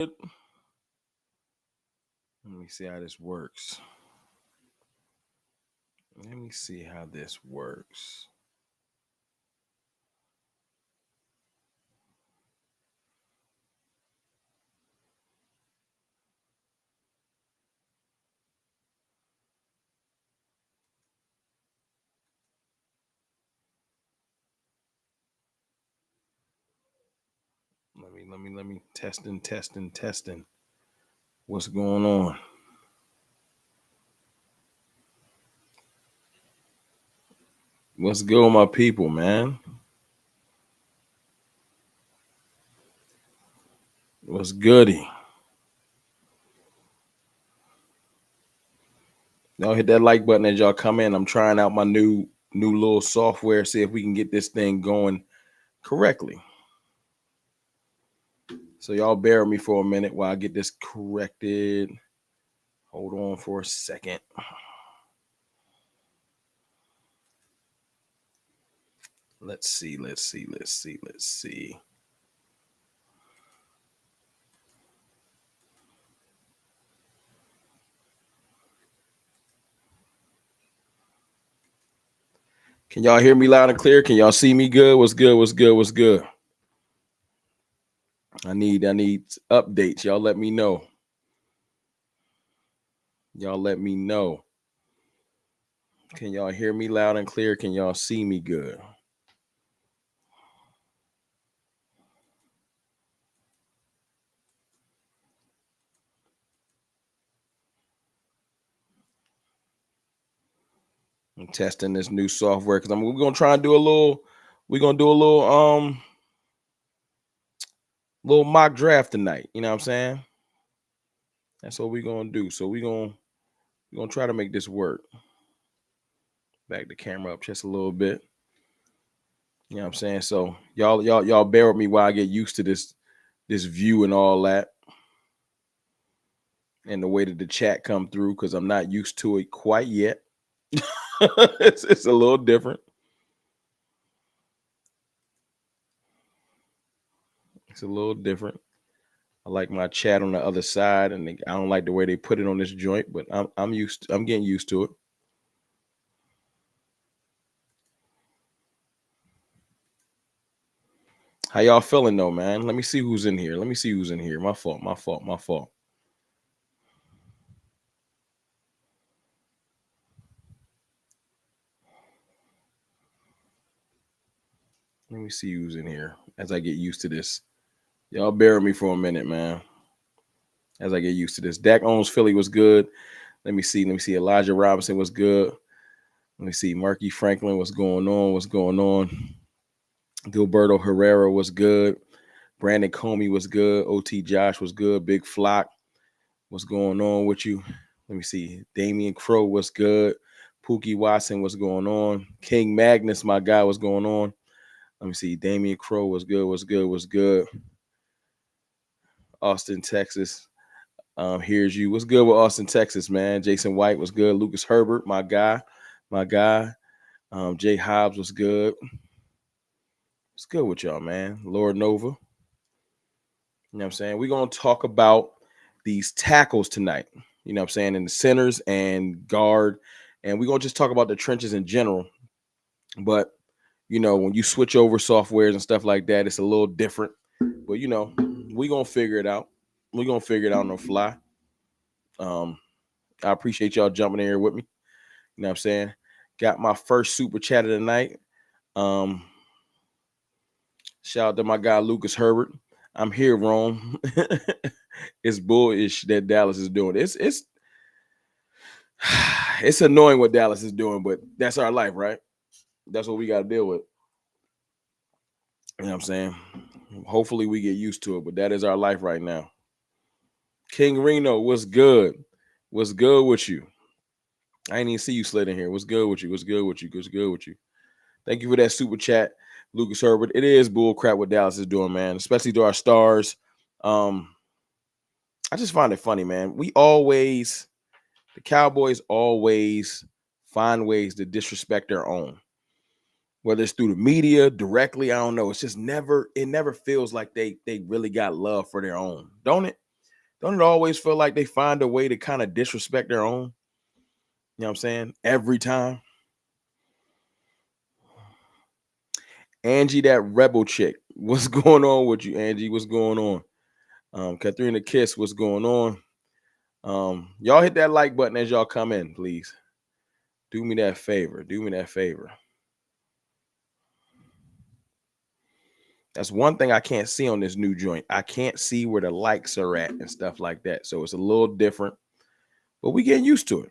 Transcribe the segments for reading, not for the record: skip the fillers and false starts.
Let me see how this works. Let me see how this works. Let me testing. What's going on? What's good with my people, man? What's goody? Y'all hit that like button as y'all come in. I'm trying out my new little software, see if we can get this thing going correctly. So y'all bear with me for a minute while I get this corrected. Hold on for a second. Let's see. Can y'all hear me loud and clear? Can y'all see me good? What's good? What's good? What's good? I need updates. Y'all let me know. Y'all let me know. Can y'all hear me loud and clear? Can y'all see me good? I'm testing this new software because we're gonna try and do a little. We're gonna do a little mock draft tonight. You know what I'm saying? That's what we're gonna do. So we're gonna try to make this work. Back the camera up just a little bit. You know what I'm saying? So y'all bear with me while I get used to this view and all that, and the way that the chat come through because I'm not used to it quite yet. It's a little different. It's a little different. I like my chat on the other side, and I don't like the way they put it on this joint, but I'm getting used to it. How y'all feeling though, man? Let me see who's in here. Let me see who's in here. My fault. My fault. My fault. Let me see who's in here as I get used to this. Y'all bear with me for a minute, man. As I get used to this. Dak owns Philly was good. Let me see. Let me see. Elijah Robinson was good. Let me see. Marky Franklin, what's going on? What's going on? Gilberto Herrera was good. Brandon Comey was good. OT Josh was good. Big Flock, what's going on with you? Let me see. Damian Crow was good. Pookie Watson, what's going on? King Magnus, my guy, what's going on? Let me see. Damian Crow was good. Was good. Was good. Austin, Texas. Here's you. What's good with Austin, Texas, man? Jason White was good. Lucas Herbert, my guy. My guy. Jay Hobbs was good. What's good with y'all, man? Lord Nova. You know what I'm saying? We're going to talk about these tackles tonight. You know what I'm saying? In the centers and guard. And we're going to just talk about the trenches in general. But, when you switch over softwares and stuff like that, it's a little different. But, we're going to figure it out. We're going to figure it out on the fly. I appreciate y'all jumping in here with me. You know what I'm saying? Got my first super chat of the night. Shout out to my guy Lucas Herbert. I'm here, Rome. It's bullish that Dallas is doing. It's annoying what Dallas is doing, but that's our life, right? That's what we got to deal with. You know what I'm saying? Hopefully we get used to it, but that is our life right now. King Reno, what's good? What's good with you? I ain't even see you slid in here. What's good with you? What's good with you? What's good with you? Thank you for that super chat, Lucas Herbert. It is bull crap what Dallas is doing, man, especially to our stars. I just find it funny, man. The Cowboys always find ways to disrespect their own. Whether it's through the media, directly, I don't know. It's just it never feels like they really got love for their own, don't it? Don't it always feel like they find a way to kind of disrespect their own? You know what I'm saying? Every time. Angie, that rebel chick. What's going on with you, Angie? What's going on? Katrina Kiss, what's going on? Y'all hit that like button as y'all come in, please. Do me that favor. Do me that favor. That's one thing I can't see on this new joint. I can't see where the likes are at and stuff like that. So it's a little different, but we getting used to it.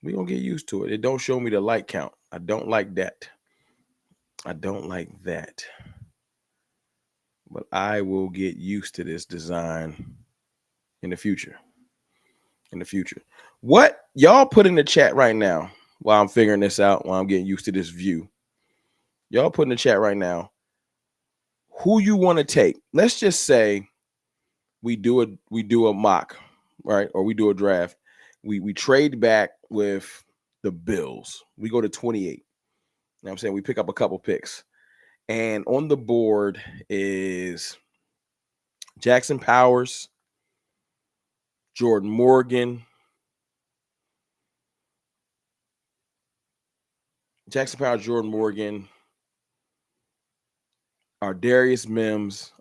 We gonna get used to it. It don't show me the like count. I don't like that. I don't like that. But I will get used to this design in the future. In the future. What y'all put in the chat right now while I'm figuring this out, while I'm getting used to this view? Y'all put in the chat right now who you want to take. Let's just say we do a mock, right? Or we do a draft. We trade back with the Bills. We go to 28. You know what I'm saying? We pick up a couple picks. And on the board is Jackson Powers, Jordan Morgan, Jordan Morgan, our Marius Mims,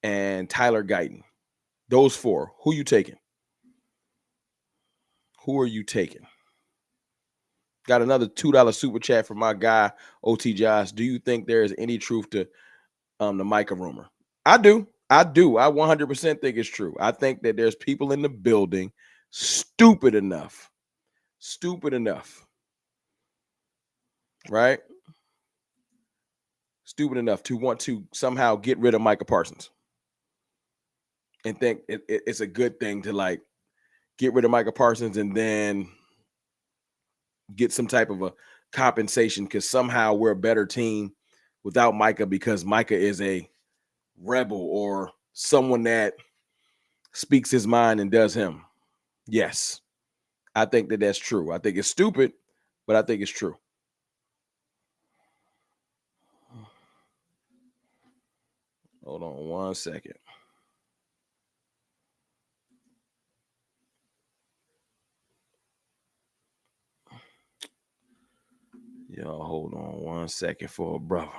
and Tyler Guyton. Those four. Who you taking? Who are you taking? Got another $2 super chat from my guy, OT Josh. Do you think there is any truth to the Micah rumor? I do. I 100% think it's true. I think that there's people in the building stupid enough, right? Stupid enough to want to somehow get rid of Micah Parsons and think it's a good thing to like get rid of Micah Parsons and then get some type of a compensation because somehow we're a better team without Micah because Micah is a rebel or someone that speaks his mind and does him. Yes, I think that that's true. I think it's stupid, but I think it's true. Hold on 1 second. Y'all hold on 1 second for a brother.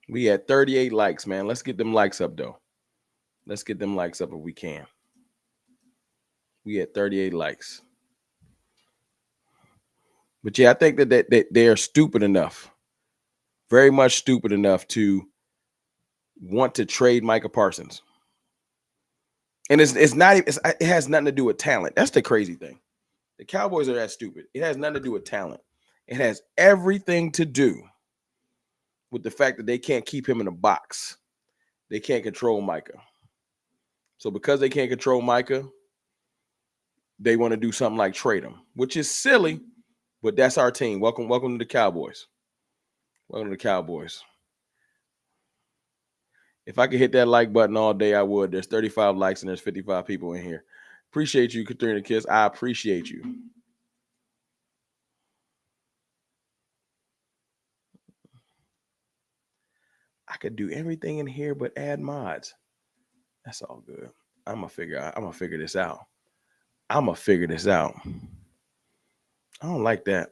We had 38 likes, man. Let's get them likes up, though. Let's get them likes up if we can. We had 38 likes. But yeah, I think that they are stupid enough, very much stupid enough to want to trade Micah Parsons. And it's not, it has nothing to do with talent. That's the crazy thing. The Cowboys are that stupid. It has nothing to do with talent. It has everything to do with the fact that they can't keep him in a box. They can't control Micah. So because they can't control Micah, they want to do something like trade him, which is silly, but that's our team. Welcome to the Cowboys. Welcome to the Cowboys. If I could hit that like button all day, I would. There's 35 likes and there's 55 people in here. Appreciate you, Katrina Kiss. I appreciate you. I could do everything in here but add mods. That's all good. I'm gonna figure this out. I don't like that.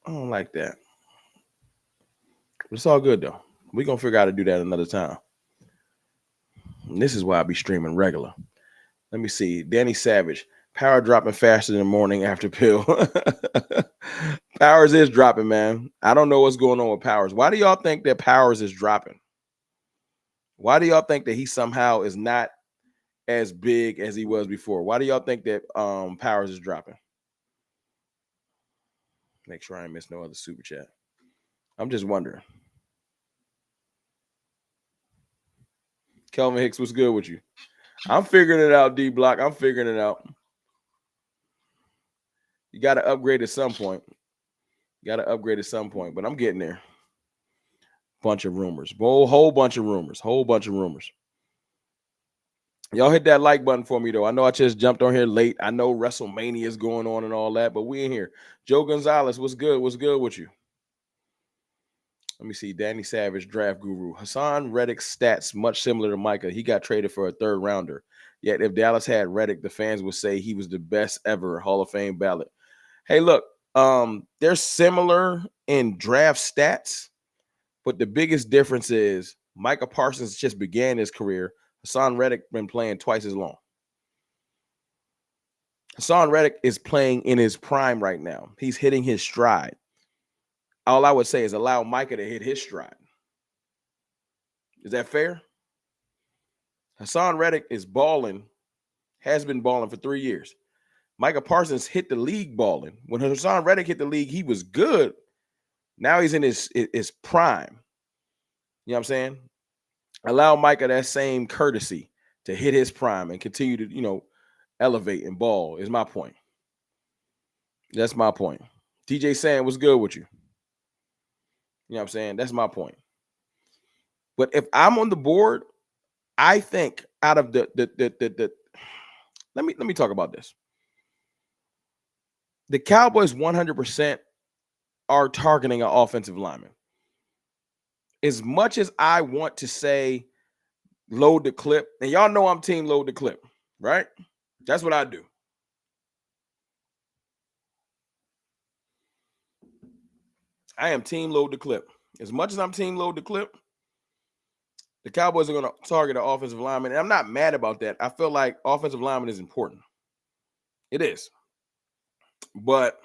I don't like that. It's all good though. We're gonna figure out how to do that another time. And this is why I be streaming regular. Let me see. Danny Savage. Power dropping faster in the morning after pill. Powers is dropping, man. I don't know what's going on with Powers. Why do y'all think that Powers is dropping? Why do y'all think that he somehow is not as big as he was before? Why do y'all think that Powers is dropping? Make sure I ain't miss no other super chat. I'm just wondering. Kelvin Hicks, what's good with you? I'm figuring it out, D Block. I'm figuring it out. You got to upgrade at some point. But I'm getting there. Bunch of rumors. Whole bunch of rumors. Y'all hit that like button for me, though. I know I just jumped on here late. I know WrestleMania is going on and all that, but we in here. Joe Gonzalez, what's good? What's good with you? Let me see. Danny Savage, draft guru. Hassan Reddick's stats much similar to Micah. He got traded for a third rounder. Yet if Dallas had Reddick, the fans would say he was the best ever Hall of Fame ballot. Hey, look, they're similar in draft stats, but the biggest difference is Micah Parsons just began his career. Hassan Reddick been playing twice as long. Hassan Reddick is playing in his prime right now. He's hitting his stride. All I would say is allow Micah to hit his stride. Is that fair? Hassan Reddick is balling, has been balling for 3 years. Micah Parsons hit the league balling. When Hassan Reddick hit the league, he was good. Now he's in his prime. You know what I'm saying? Allow Micah that same courtesy to hit his prime and continue to, elevate and ball is my point. That's my point. TJ saying what's good with you? You know what I'm saying? That's my point. But if I'm on the board, I think out of the let me talk about this. The Cowboys 100% are targeting an offensive lineman. As much as I want to say load the clip, and y'all know I'm team load the clip, right? That's what I do. I am team load the clip. As much as I'm team load the clip, the Cowboys are going to target an offensive lineman, and I'm not mad about that. I feel like offensive lineman is important. It is. But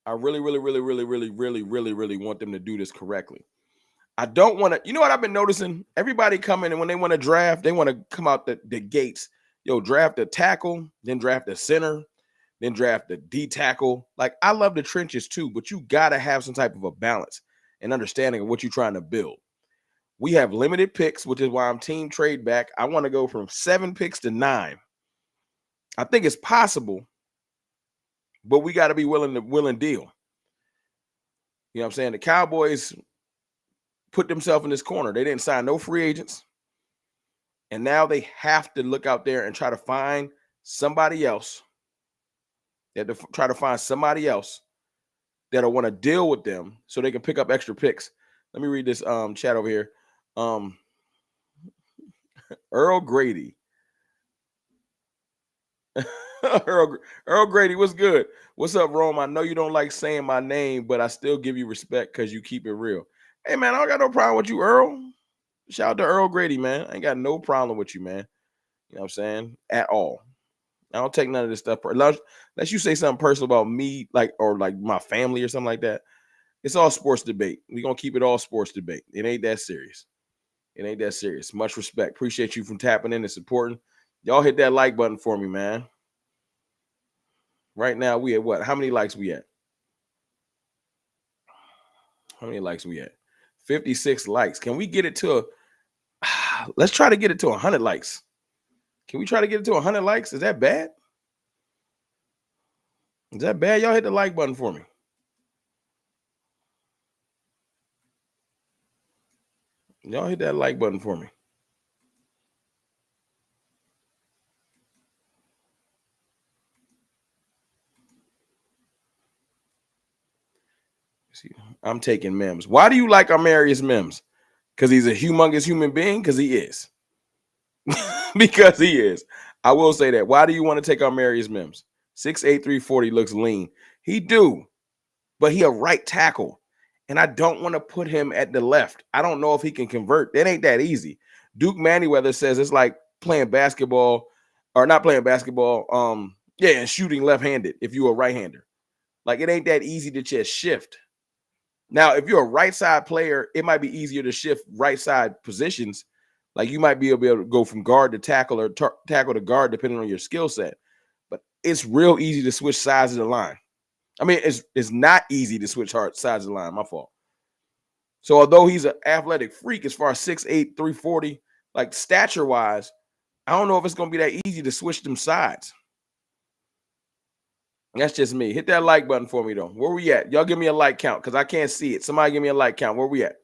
I really want them to do this correctly. I don't want to, you know what I've been noticing? Everybody coming and when they want to draft, they want to come out the gates. Draft a tackle, then draft a center, then draft a D tackle. Like, I love the trenches too, but you got to have some type of a balance and understanding of what you're trying to build. We have limited picks, which is why I'm team trade back. I want to go from 7 picks to 9. I think it's possible, but we got to be willing to deal. You know what I'm saying? The Cowboys put themselves in this corner. They didn't sign no free agents. And now they have to look out there and try to find somebody else. They have to try to find somebody else that'll want to deal with them so they can pick up extra picks. Let me read this chat over here. Earl Grady. Earl Grady, what's good? What's up, Rome? I know you don't like saying my name, but I still give you respect because you keep it real. Hey, man, I don't got no problem with you, Earl. Shout out to Earl Grady, man. I ain't got no problem with you, man. You know what I'm saying? At all. I don't take none of this stuff. Unless you say something personal about me, or my family or something like that. It's all sports debate. We're going to keep it all sports debate. It ain't that serious. Much respect. Appreciate you from tapping in and supporting. Y'all hit that like button for me, man. Right now, we at what? How many likes we at? 56 likes. Can we get it to let's try to get it to 100 likes. Can we try to get it to 100 likes? Is that bad? Y'all hit the like button for me. Y'all hit that like button for me. See, I'm taking Mims. Why do you like Amarius Mims? Because he's a humongous human being? Because he is. Because he is. I will say that. Why do you want to take Amarius Mims? 6'8", 340 looks lean. He do, but he a right tackle. And I don't want to put him at the left. I don't know if he can convert. That ain't that easy. Duke Manyweather says it's like playing basketball or not playing basketball. And shooting left-handed if you're a right-hander. Like, it ain't that easy to just shift. Now, if you're a right side player, it might be easier to shift right side positions. Like, you might be able to go from guard to tackle or tackle to guard, depending on your skill set. But it's real easy to switch sides of the line. I mean, it's not easy to switch sides of the line. My fault. So although he's an athletic freak as far as 6'8", 340, like stature wise, I don't know if it's gonna be that easy to switch them sides. That's just me. Hit that like button for me though. Where we at? Y'all give me a like count because I can't see it. Somebody give me a like count. Where we at?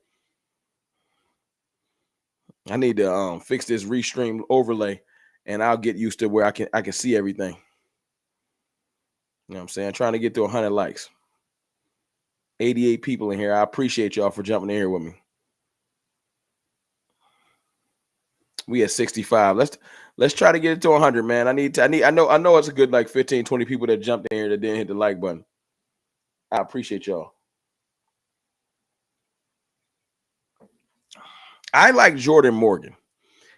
I need to fix this restream overlay, and I'll get used to where I can see everything. You know what I'm saying? Trying to get to 100 likes. 88 people in here. I appreciate y'all for jumping in here with me. We at 65. Let's try to get it to 100, man. I know it's a good like 15, 20 people that jumped in here that didn't hit the like button. I appreciate y'all. I like Jordan Morgan.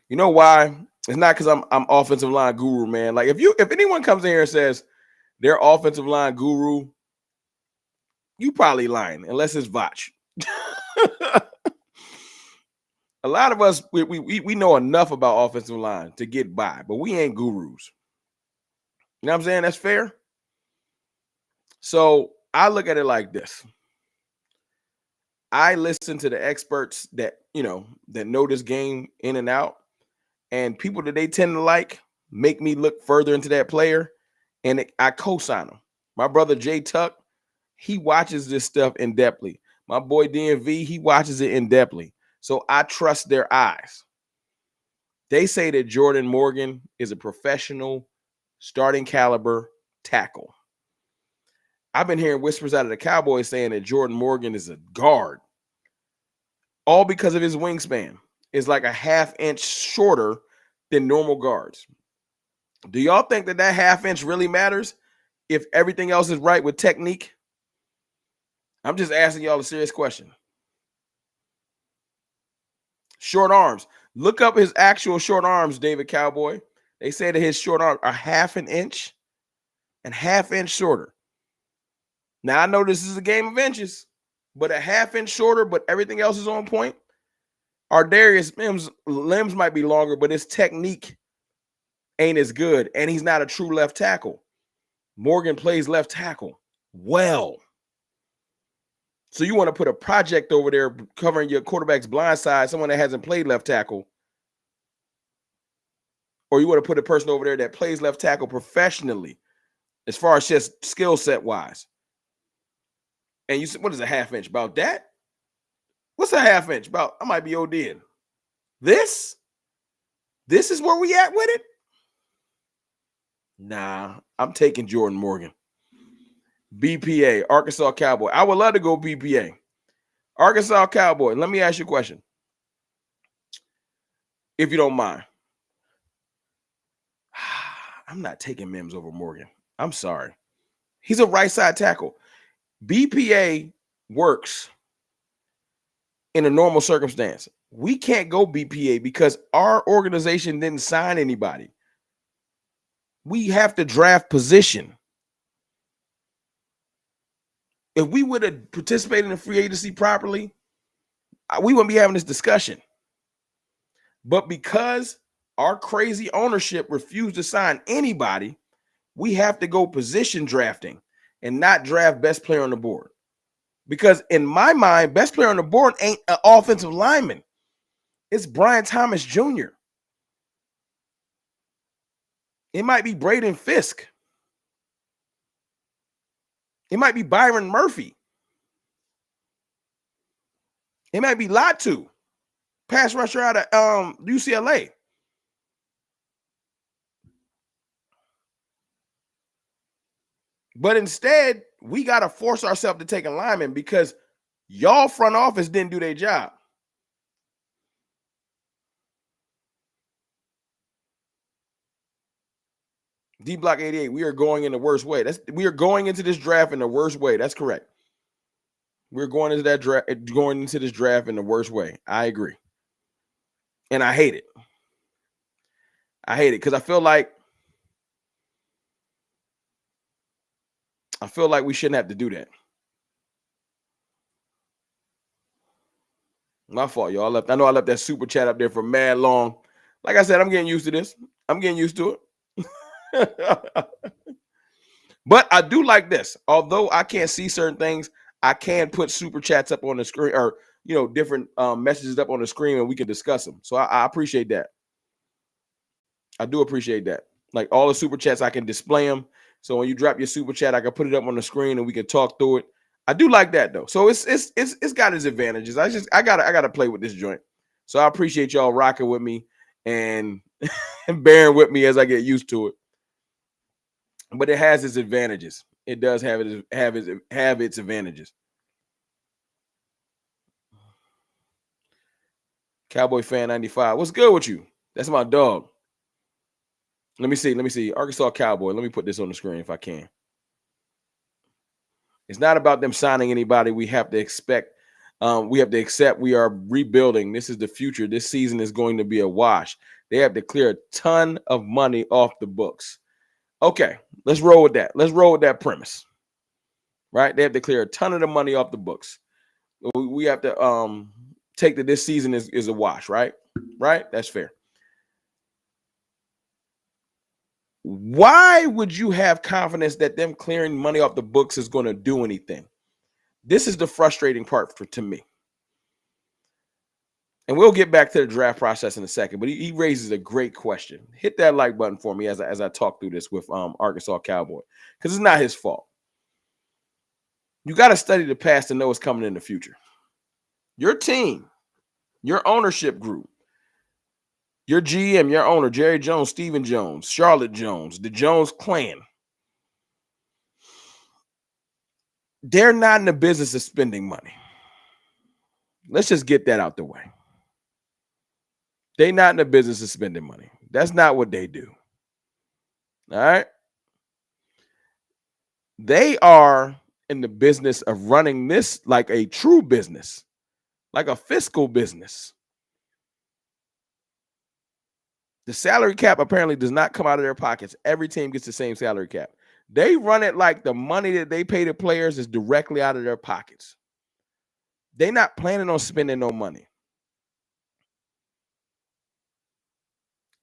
You know why? It's not because I'm offensive line guru, man. Like if anyone comes in here and says they're offensive line guru, you probably lying unless it's Vach. A lot of us we know enough about offensive line to get by, but we ain't gurus. You know what I'm saying? That's fair. So I look at it like this. I listen to the experts that know this game in and out, and people that they tend to like make me look further into that player, and I co-sign them. My brother Jay Tuck, he watches this stuff in depthly. My boy DMV, he watches it in depthly. So I trust their eyes. They say that Jordan Morgan is a professional starting caliber tackle. I've been hearing whispers out of the Cowboys saying that Jordan Morgan is a guard, all because of his wingspan. It's like a half inch shorter than normal guards. Do y'all think that half inch really matters if everything else is right with technique? I'm just asking y'all a serious question. Short arms. Look up his actual short arms, David Cowboy. They say that his short arms are half an inch and half inch shorter. Now, I know this is a game of inches, but a half inch shorter, but everything else is on point. Ardarius Mims' limbs might be longer, but his technique ain't as good, and he's not a true left tackle. Morgan plays left tackle well. So you want to put a project over there covering your quarterback's blind side, someone that hasn't played left tackle, or you want to put a person over there that plays left tackle professionally as far as just skill set wise. And you said, what is a half inch? About that? What's a half inch? About, I might be ODing. This is where we at with it? Nah, I'm taking Jordan Morgan. BPA, Arkansas Cowboy. I would love to go BPA. Arkansas Cowboy, let me ask you a question, if you don't mind. I'm not taking Mims over Morgan. I'm sorry. He's a right side tackle. BPA works in a normal circumstance. We can't go BPA because our organization didn't sign anybody. We have to draft position. If we would have participated in the free agency properly, we wouldn't be having this discussion. But because our crazy ownership refused to sign anybody, we have to go position drafting and not draft best player on the board. Because in my mind, best player on the board ain't an offensive lineman. It's Brian Thomas Jr. It might be Braden Fisk. It might be Byron Murphy. It might be Latu, pass rusher out of UCLA. But instead, we got to force ourselves to take a lineman because y'all front office didn't do their job. D Block 88, we are going in the worst way. We are going into this draft in the worst way. That's correct. We're going into this draft in the worst way. I agree. And I hate it. I hate it because I feel like we shouldn't have to do that. My fault, y'all. I know I left that super chat up there for mad long. Like I said, I'm getting used to this. I'm getting used to it. But I do like this. Although I can't see certain things, I can put super chats up on the screen, or different messages up on the screen and we can discuss them. So I appreciate that. I do appreciate that. Like all the super chats, I can display them. So when you drop your super chat, I can put it up on the screen and we can talk through it. I do like that though. So it's got its advantages. I gotta play with this joint. So I appreciate y'all rocking with me and bearing with me as I get used to it. But it has its advantages. It does have its advantages. Cowboy fan 95. What's good with you? That's my dog. Let me see. Arkansas Cowboy. Let me put this on the screen if I can. It's not about them signing anybody. We have to accept we are rebuilding. This is the future. This season is going to be a wash. They have to clear a ton of money off the books. Okay, let's roll with that. Let's roll with that premise. Right? They have to clear a ton of the money off the books. We have to take that this season is a wash, right? Right? That's fair. Why would you have confidence that them clearing money off the books is going to do anything? This is the frustrating part to me. And we'll get back to the draft process in a second, but he raises a great question. Hit that like button for me as I talk through this with Arkansas Cowboy, because it's not his fault. You got to study the past to know what's coming in the future. Your team, your ownership group, your GM, your owner, Jerry Jones, Stephen Jones, Charlotte Jones, the Jones clan, they're not in the business of spending money. Let's just get that out the way. They're not in the business of spending money. That's not what they do. All right. They are in the business of running this like a true business, like a fiscal business. The salary cap apparently does not come out of their pockets. Every team gets the same salary cap. They run it like the money that they pay the players is directly out of their pockets. They're not planning on spending no money.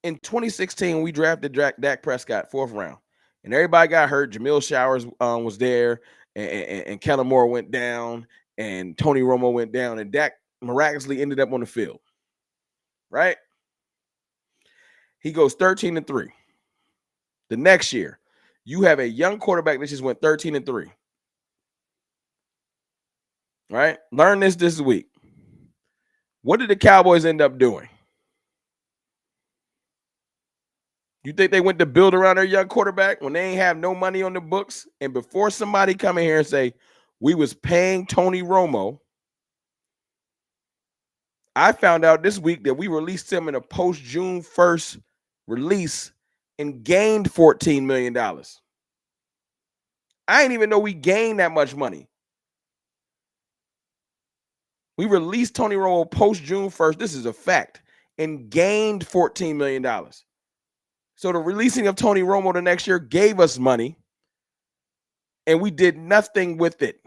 In 2016, we drafted Dak Prescott, 4th round, and everybody got hurt. Jamil Showers was there, and Kellen Moore went down, and Tony Romo went down, and Dak miraculously ended up on the field. Right? He goes 13-3. The next year, you have a young quarterback that just went 13-3. Right? Learn this week. What did the Cowboys end up doing? You think they went to build around their young quarterback when they ain't have no money on the books? And before somebody come in here and say, we was paying Tony Romo, I found out this week that we released him in a post-June 1st release and gained $14 million. I didn't even know we gained that much money. We released Tony Romo post-June 1st. This is a fact. And gained $14 million. So the releasing of Tony Romo the next year gave us money, and we did nothing with it.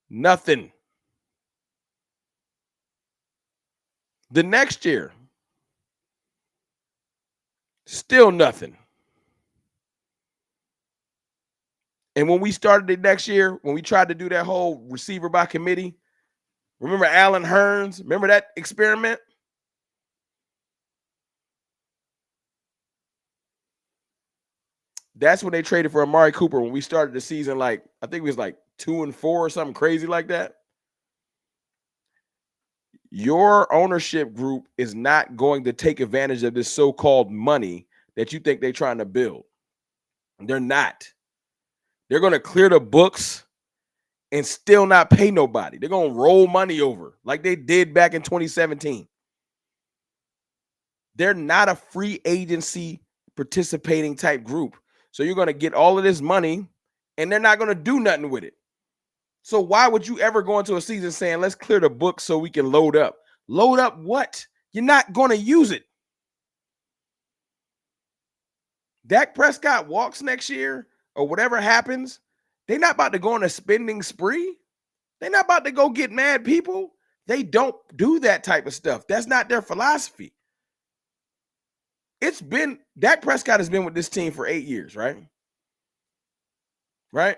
Nothing. The next year, still nothing. And when we started it next year, when we tried to do that whole receiver by committee, remember Alan Hearns? Remember that experiment? That's when they traded for Amari Cooper when we started the season, like, I think it was like 2-4 or something crazy like that. Your ownership group is not going to take advantage of this so-called money that you think they're trying to build. They're not. They're going to clear the books and still not pay nobody. They're going to roll money over like they did back in 2017. They're not a free agency participating type group. So you're going to get all of this money and they're not going to do nothing with it. So why would you ever go into a season saying, let's clear the book so we can load up? Load up what? You're not going to use it. Dak Prescott walks next year or whatever happens, they're not about to go on a spending spree. They're not about to go get mad people. They don't do that type of stuff. That's not their philosophy. Dak Prescott has been with this team for 8 years, right? Right?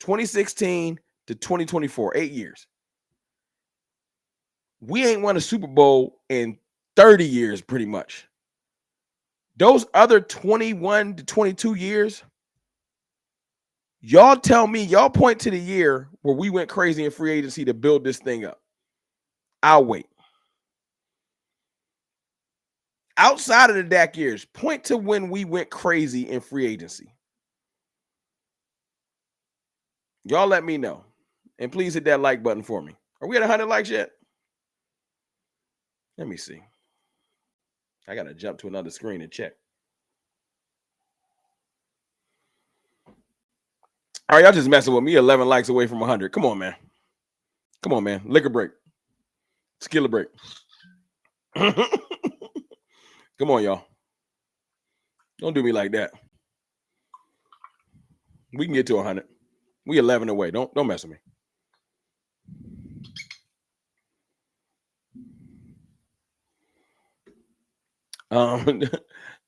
2016, to 2024, 8 years. We ain't won a Super Bowl in 30 years, pretty much. Those other 21 to 22 years, y'all tell me, y'all point to the year where we went crazy in free agency to build this thing up. I'll wait. Outside of the Dak years, point to when we went crazy in free agency. Y'all let me know. And please hit that like button for me. Are we at 100 likes yet? Let me see. I got to jump to another screen and check. All right, y'all just messing with me. 11 likes away from 100. Come on, man. Come on, man. Liquor break. Skiller break. Come on, y'all. Don't do me like that. We can get to 100. We 11 away. Don't mess with me.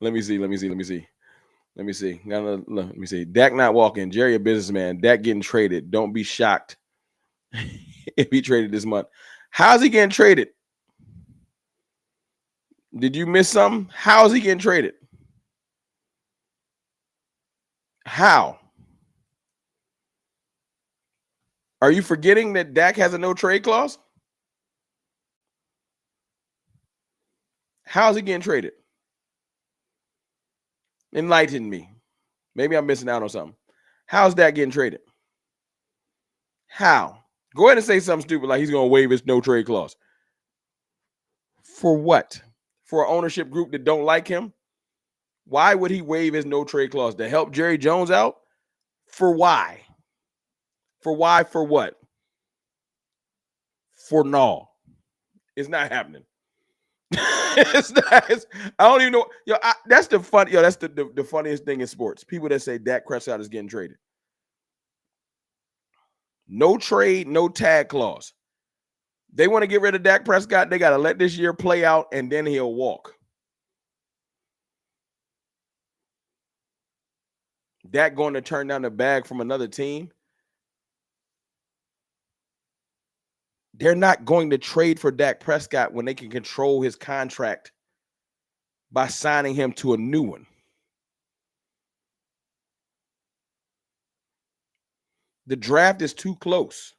Let me see. Let me see. Dak not walking. Jerry a businessman. Dak getting traded. Don't be shocked if he traded this month. How's he getting traded? Did you miss something? How is he getting traded? How? Are you forgetting that Dak has a no trade clause? How is he getting traded? Enlighten me. Maybe I'm missing out on something. How's Dak getting traded? How? Go ahead and say something stupid like he's going to waive his no trade clause. For what? For an ownership group that don't like him? Why would he waive his no trade clause? To help Jerry Jones out? For why? For why? For what? For no. It's not happening. It's not, I don't even know. That's the fun. That's the funniest thing in sports. People that say Dak Prescott is getting traded. No trade, no tag clause. They want to get rid of Dak Prescott. They got to let this year play out, and then he'll walk. Dak going to turn down the bag from another team? They're not going to trade for Dak Prescott when they can control his contract by signing him to a new one. The draft is too close.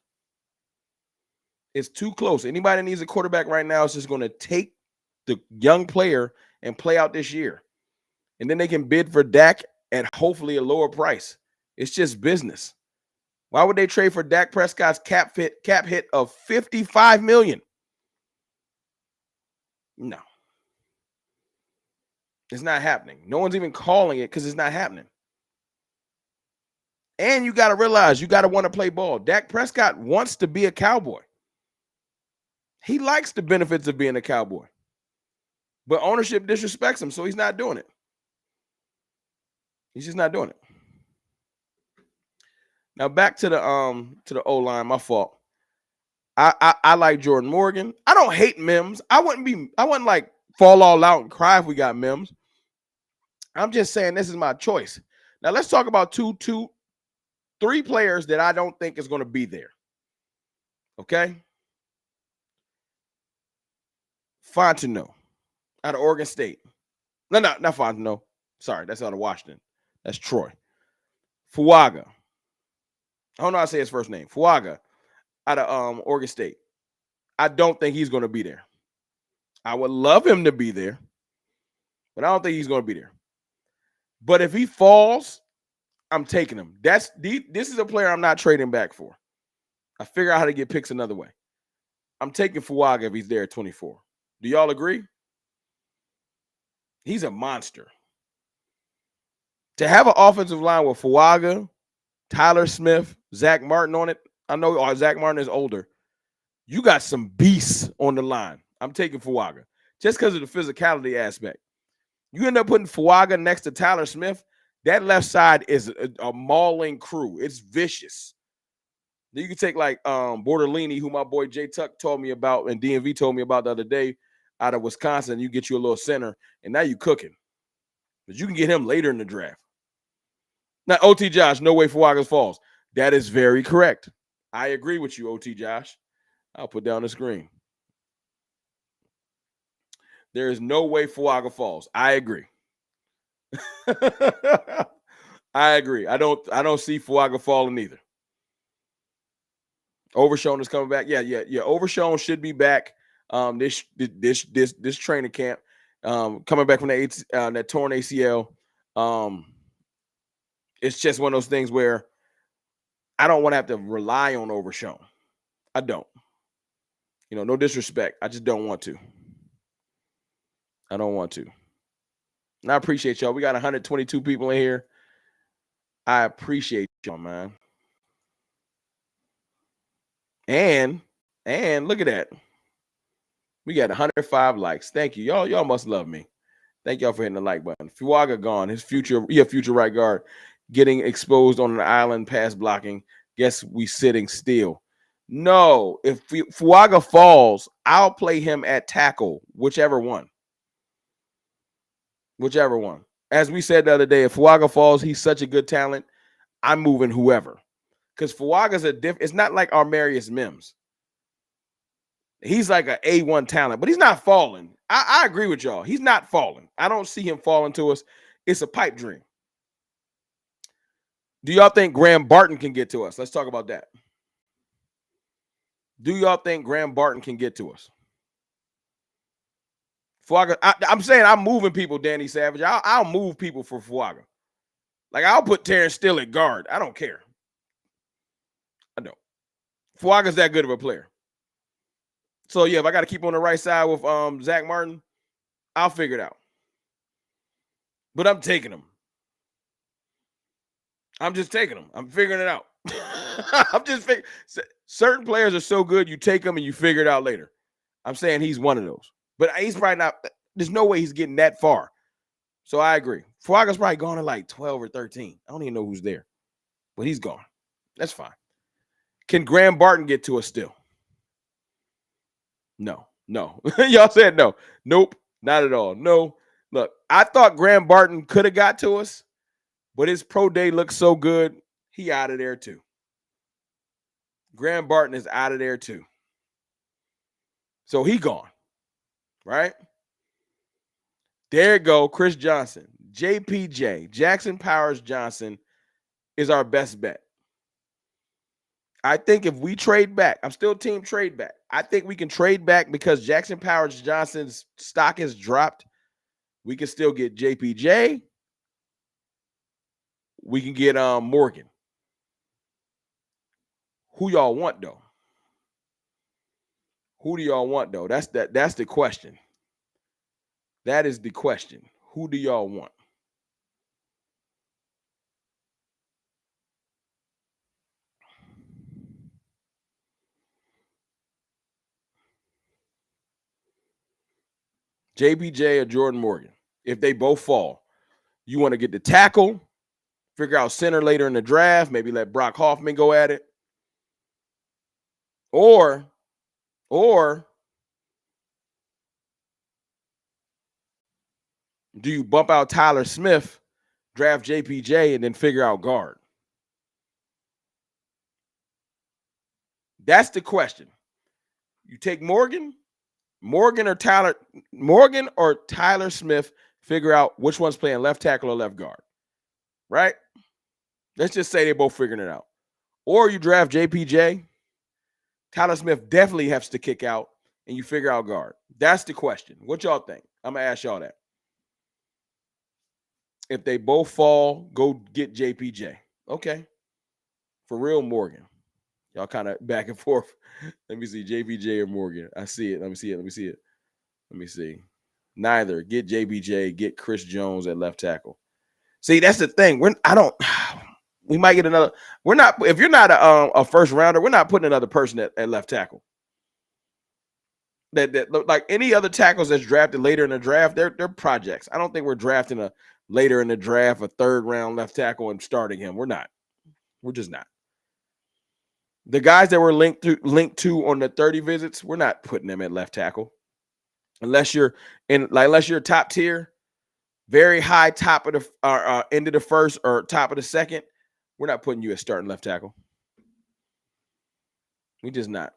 It's too close. Anybody that needs a quarterback right now is just going to take the young player and play out this year. And then they can bid for Dak at hopefully a lower price. It's just business. Why would they trade for Dak Prescott's cap hit of $55 million? No. It's not happening. No one's even calling it because it's not happening. And you got to realize you got to want to play ball. Dak Prescott wants to be a Cowboy. He likes the benefits of being a Cowboy. But ownership disrespects him, so he's not doing it. He's just not doing it. Now back to the O-line, my fault. I like Jordan Morgan. I don't hate Mims. I wouldn't like fall all out and cry if we got Mims. I'm just saying this is my choice. Now let's talk about three players that I don't think is going to be there. Okay? Fontenot out of Oregon State. No, not Fontenot. Sorry, that's out of Washington. That's Troy. Fuaga. I don't know how to say his first name. Fuaga out of Oregon State. I don't think he's going to be there. I would love him to be there, but I don't think he's going to be there. But if he falls, I'm taking him. This is a player I'm not trading back for. I figure out how to get picks another way. I'm taking Fuaga if he's there at 24. Do y'all agree? He's a monster. To have an offensive line with Fuaga, Tyler Smith, Zach Martin on it. I know Zach Martin is older. You got some beasts on the line. I'm taking Fuaga just because of the physicality aspect. You end up putting Fuaga next to Tyler Smith. That left side is a mauling crew. It's vicious. Then you can take like Borderlini, who my boy Jay Tuck told me about and DMV told me about the other day out of Wisconsin. You get you a little center, and now you cooking. But you can get him later in the draft. Now, OT Josh, no way Fuaga falls. That is very correct. I agree with you, OT Josh. I'll put down the screen. There is no way Fuaga falls. I agree. I agree. I don't see Fuaga falling either. Overshown is coming back. Yeah. Overshown should be back. This training camp. Coming back from that torn ACL. It's just one of those things where I don't want to have to rely on Overshown. I don't. No disrespect. I just don't want to. I don't want to. And I appreciate y'all. We got 122 people in here. I appreciate y'all, man. And look at that. We got 105 likes. Thank you. Y'all must love me. Thank y'all for hitting the like button. Fuaga gone. His future right guard getting exposed on an island, pass blocking. Guess we sitting still. No, if Fuaga falls, I'll play him at tackle, whichever one. Whichever one. As we said the other day, if Fuaga falls, he's such a good talent. I'm moving whoever. Because Fuaga's it's not like Armarius Mims. He's like an A1 talent, but he's not falling. I agree with y'all. He's not falling. I don't see him falling to us. It's a pipe dream. Do y'all think Graham Barton can get to us? Let's talk about that. Do y'all think Graham Barton can get to us? Fuaga, I'm saying I'm moving people, Danny Savage. I'll move people for Fuaga. Like, I'll put Terrence Steele at guard. I don't care. I don't. Fuaga's that good of a player. So, yeah, if I got to keep on the right side with Zach Martin, I'll figure it out. But I'm taking him. I'm just taking them. I'm figuring it out. I'm just figuring. Certain players are so good, you take them and you figure it out later. I'm saying he's one of those. But he's probably not. There's no way he's getting that far. So I agree. Fuaga's probably gone at like 12 or 13. I don't even know who's there. But he's gone. That's fine. Can Graham Barton get to us still? No. Y'all said no. Nope. Not at all. No. Look, I thought Graham Barton could have got to us, but his pro day looks so good. He out of there too. Graham Barton is out of there too. So he gone. Right? There you go. Chris Johnson. JPJ. Jackson Powers Johnson is our best bet. I think if we trade back, I'm still team trade back. I think we can trade back because Jackson Powers Johnson's stock has dropped. We can still get JPJ. We can get Morgan. Who y'all want though? Who do y'all want though? That's the question. That is the question. Who do y'all want? JPJ or Jordan Morgan? If they both fall, you want to get the tackle, figure out center later in the draft, maybe let Brock Hoffman go at it. Or do you bump out Tyler Smith, draft JPJ, and then figure out guard? That's the question. You take Morgan or Tyler Smith, figure out which one's playing left tackle or left guard. Right? Let's just say they're both figuring it out. Or you draft JPJ. Tyler Smith definitely has to kick out, and you figure out guard. That's the question. What y'all think? I'm going to ask y'all that. If they both fall, go get JPJ. Okay. For real, Morgan. Y'all kind of back and forth. Let me see. JPJ or Morgan. I see it. Let me see. Neither. Get JPJ. Get Chris Jones at left tackle. See, that's the thing. We might get another. We're not. If you're not a first rounder, we're not putting another person at left tackle. That look like any other tackles that's drafted later in the draft. They're projects. I don't think we're drafting a later in the draft a third round left tackle and starting him. We're not. We're just not. The guys that were linked to on the 30 visits, we're not putting them at left tackle unless you're top tier, very high top of the end of the first or top of the second. We're not putting you at starting left tackle. We just not.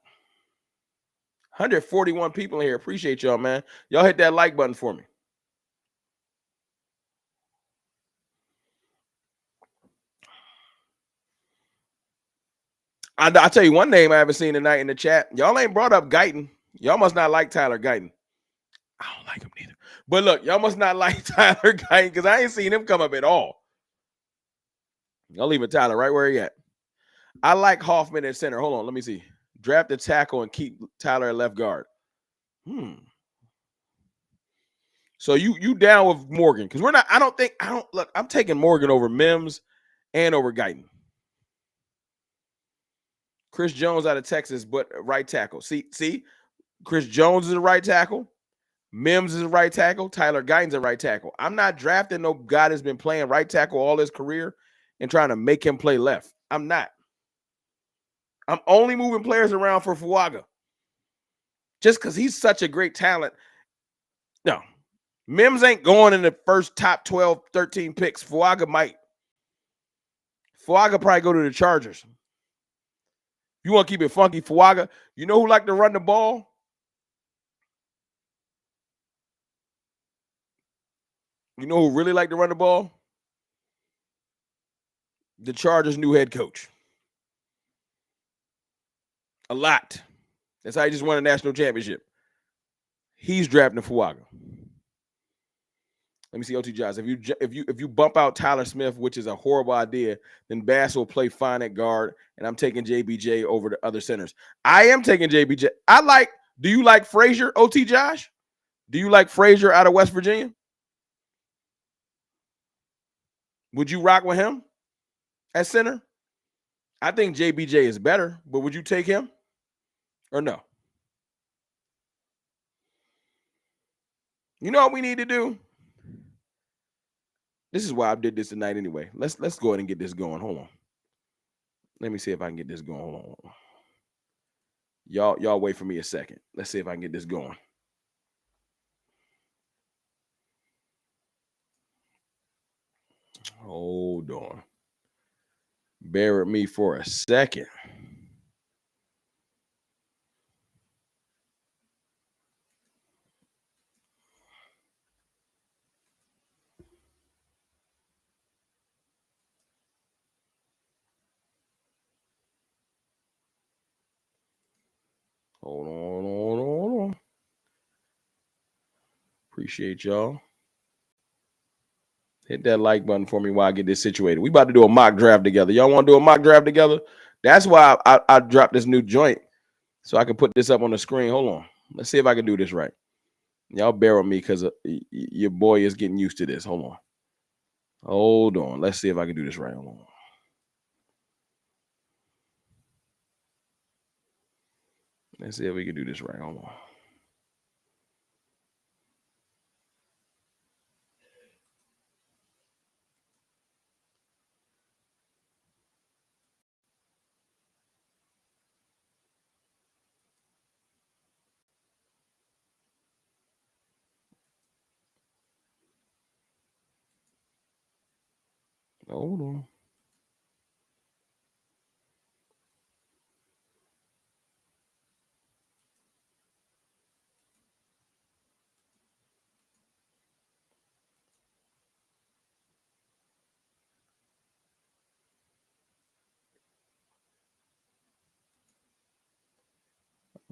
141 people in here. Appreciate y'all, man. Y'all hit that like button for me. I tell you one name I haven't seen tonight in the chat. Y'all ain't brought up Guyton. Y'all must not like Tyler Guyton. I don't like him neither. But look, y'all must not like Tyler Guyton because I ain't seen him come up at all. Y'all leaving Tyler right where he at. I like Hoffman at center. Hold on, let me see. Draft the tackle and keep Tyler at left guard. So you down with Morgan? Because we're not. I don't look. I'm taking Morgan over Mims and over Guyton. Chris Jones out of Texas, but right tackle. See, Chris Jones is a right tackle. Mims is a right tackle. Tyler Guyton's a right tackle. I'm not drafting no guy that's been playing right tackle all his career and trying to make him play left. I'm not. I'm only moving players around for Fuaga. Just because he's such a great talent. No. Mims ain't going in the first top 12, 13 picks. Fuaga might. Fuaga probably go to the Chargers. You want to keep it funky, Fuaga? You know who like to run the ball? You know who really like to run the ball? The Chargers' new head coach. A lot. That's how he just won a national championship. He's drafting Fuaga. Let me see OT Josh. If you bump out Tyler Smith, which is a horrible idea, then Bass will play fine at guard, and I'm taking JBJ over the other centers. I am taking JBJ. Do you like Frazier, OT Josh? Do you like Frazier out of West Virginia? Would you rock with him at center? I think JBJ is better, but would you take him or no? You know what we need to do? This is why I did this tonight anyway. Let's go ahead and get this going. Hold on. Let me see if I can get this going. Hold on. Y'all wait for me a second. Let's see if I can get this going. Hold on. Bear with me for a second. Hold on. Appreciate y'all. Hit that like button for me while I get this situated. We about to do a mock draft together. Y'all want to do a mock draft together? That's why I dropped this new joint so I can put this up on the screen. Hold on. Let's see if I can do this right. Y'all bear with me because your boy is getting used to this. Hold on. Let's see if I can do this right. Hold on. Let's see if we can do this right. Hold on. Hold on.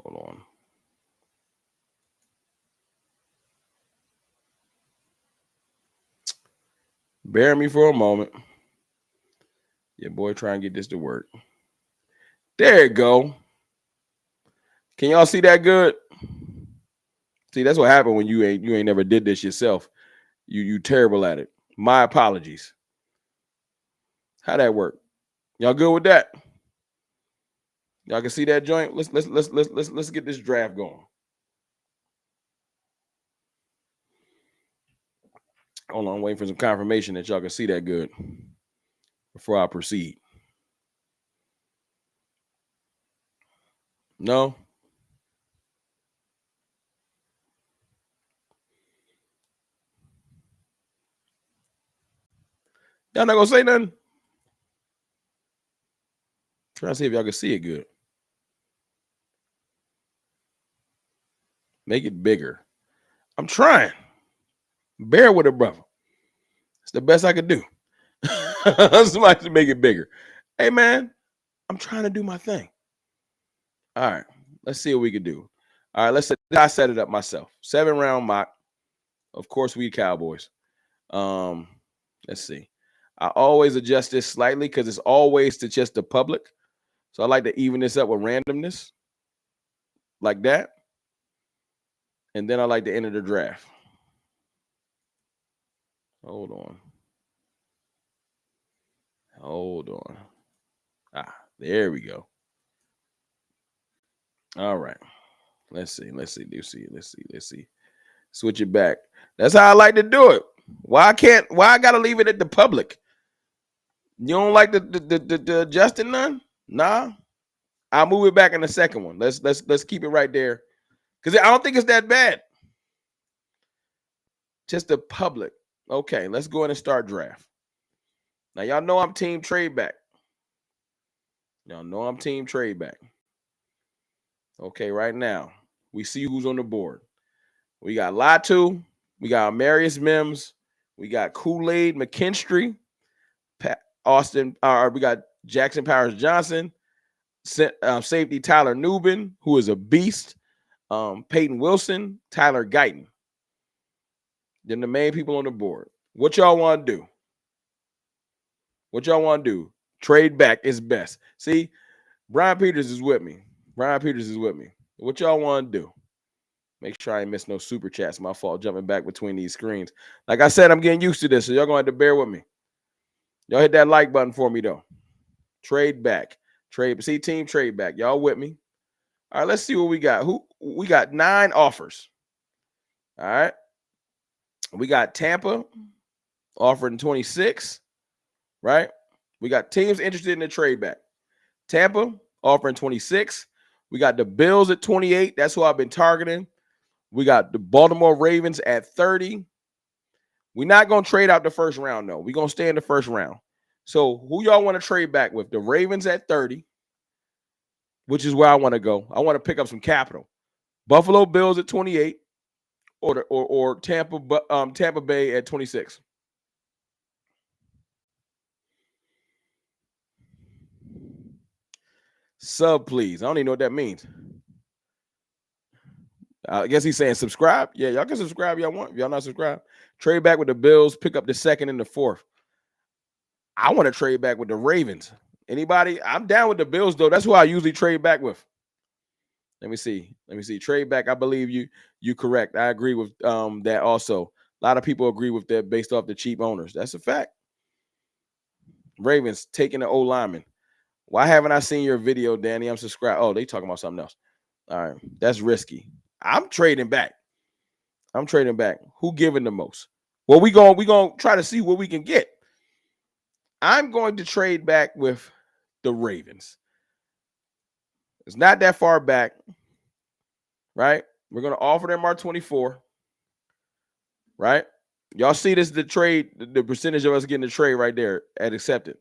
Hold on. Bear me for a moment. Your boy trying to get this to work. There you go. Can y'all see that good? See, that's what happened when you ain't never did this yourself. You terrible at it. My apologies. How that work? Y'all good with that? Y'all can see that joint? Let's get this draft going. Hold on, I'm waiting for some confirmation that y'all can see that good before I proceed. No? Y'all not gonna say nothing? Trying to see if y'all can see it good. Make it bigger. I'm trying. Bear with it, brother. It's the best I could do. Somebody to make it bigger. Hey, man, I'm trying to do my thing. All right. Let's see what we can do. All right. I set it up myself. 7-round mock. Of course, we Cowboys. Let's see. I always adjust this slightly because it's always to just the public. So I like to even this up with randomness. Like that. And then I like to enter the draft. Hold on. There we go. All right. Let's see. Switch it back. That's how I like to do it. Why I gotta leave it at the public? You don't like the adjusting none? Nah. I'll move it back in the second one. Let's keep it right there. Because I don't think it's that bad. Just the public. Okay, let's go ahead and start draft. Now, y'all know I'm team trade back. Okay, right now, we see who's on the board. We got Latu. We got Marius Mims. We got Kool-Aid McKinstry. We got Jackson Powers Johnson. Safety Tyler Nubin, who is a beast. Peyton Wilson. Tyler Guyton. Then the main people on the board. What y'all want to do? Trade back is best. See, Brian Peters is with me. What y'all want to do? Make sure I ain't miss no super chats. My fault jumping back between these screens. Like I said, I'm getting used to this, so y'all going to have to bear with me. Y'all hit that like button for me, though. Trade back. Team trade back. Y'all with me? All right, let's see what we got. We got 9 offers. All right. We got Tampa offering 26, right? We got teams interested in the trade back. Tampa offering 26. We got the Bills at 28. That's who I've been targeting. We got the Baltimore Ravens at 30. We're not going to trade out the first round, though. We're going to stay in the first round. So who y'all want to trade back with? The Ravens at 30, which is where I want to go. I want to pick up some capital. Buffalo Bills at 28 or Tampa Bay at 26. Sub, please. I don't even know what that means. I guess he's saying subscribe. Yeah, y'all can subscribe if y'all want. If y'all not subscribed, trade back with the Bills, pick up the second and the fourth. I want to trade back with the Ravens. Anybody? I'm down with the Bills, though. That's who I usually trade back with. Let me see. Trade back. I believe you correct. I agree with that also. A lot of people agree with that based off the cheap owners. That's a fact. Ravens taking the O lineman. Why haven't I seen your video, Danny? I'm subscribed. Oh, they talking about something else. All right. That's risky. I'm trading back. Who giving the most? Well, we gonna try to see what we can get. I'm going to trade back with the Ravens. It's not that far back, right? We're going to offer them our 24, right? Y'all see this, the trade, the percentage of us getting the trade right there at accepted.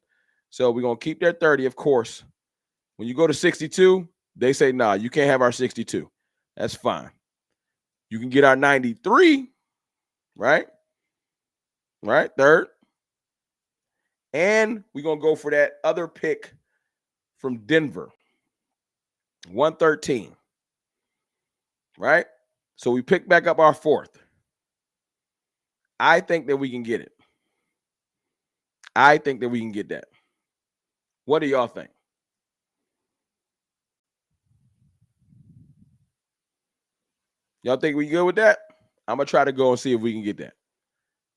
So we're going to keep their 30, of course. When you go to 62, they say, nah, you can't have our 62. That's fine. You can get our 93, right? Right, third. And we're going to go for that other pick from Denver, 113, right? So we pick back up our fourth. I think that we can get it. I think that we can get that. What do y'all think? Y'all think we good with that? I'm going to try to go and see if we can get that.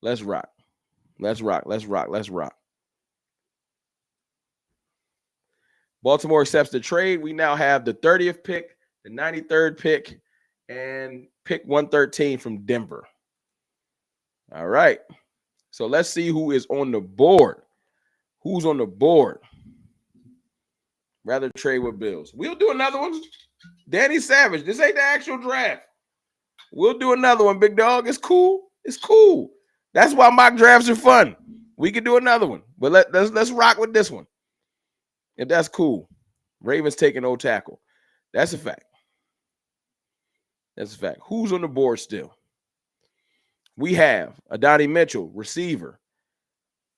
Let's rock. Baltimore accepts the trade. We now have the 30th pick, the 93rd pick, and pick 113 from Denver. All right. So let's see who is on the board. Who's on the board? Rather trade with Bills. We'll do another one. Danny Savage. This ain't the actual draft. We'll do another one, big dog. It's cool. That's why mock drafts are fun. We can do another one. But let's rock with this one. If that's cool. Ravens taking old tackle. That's a fact. That's a fact. Who's on the board still? We have Adonai Mitchell, receiver.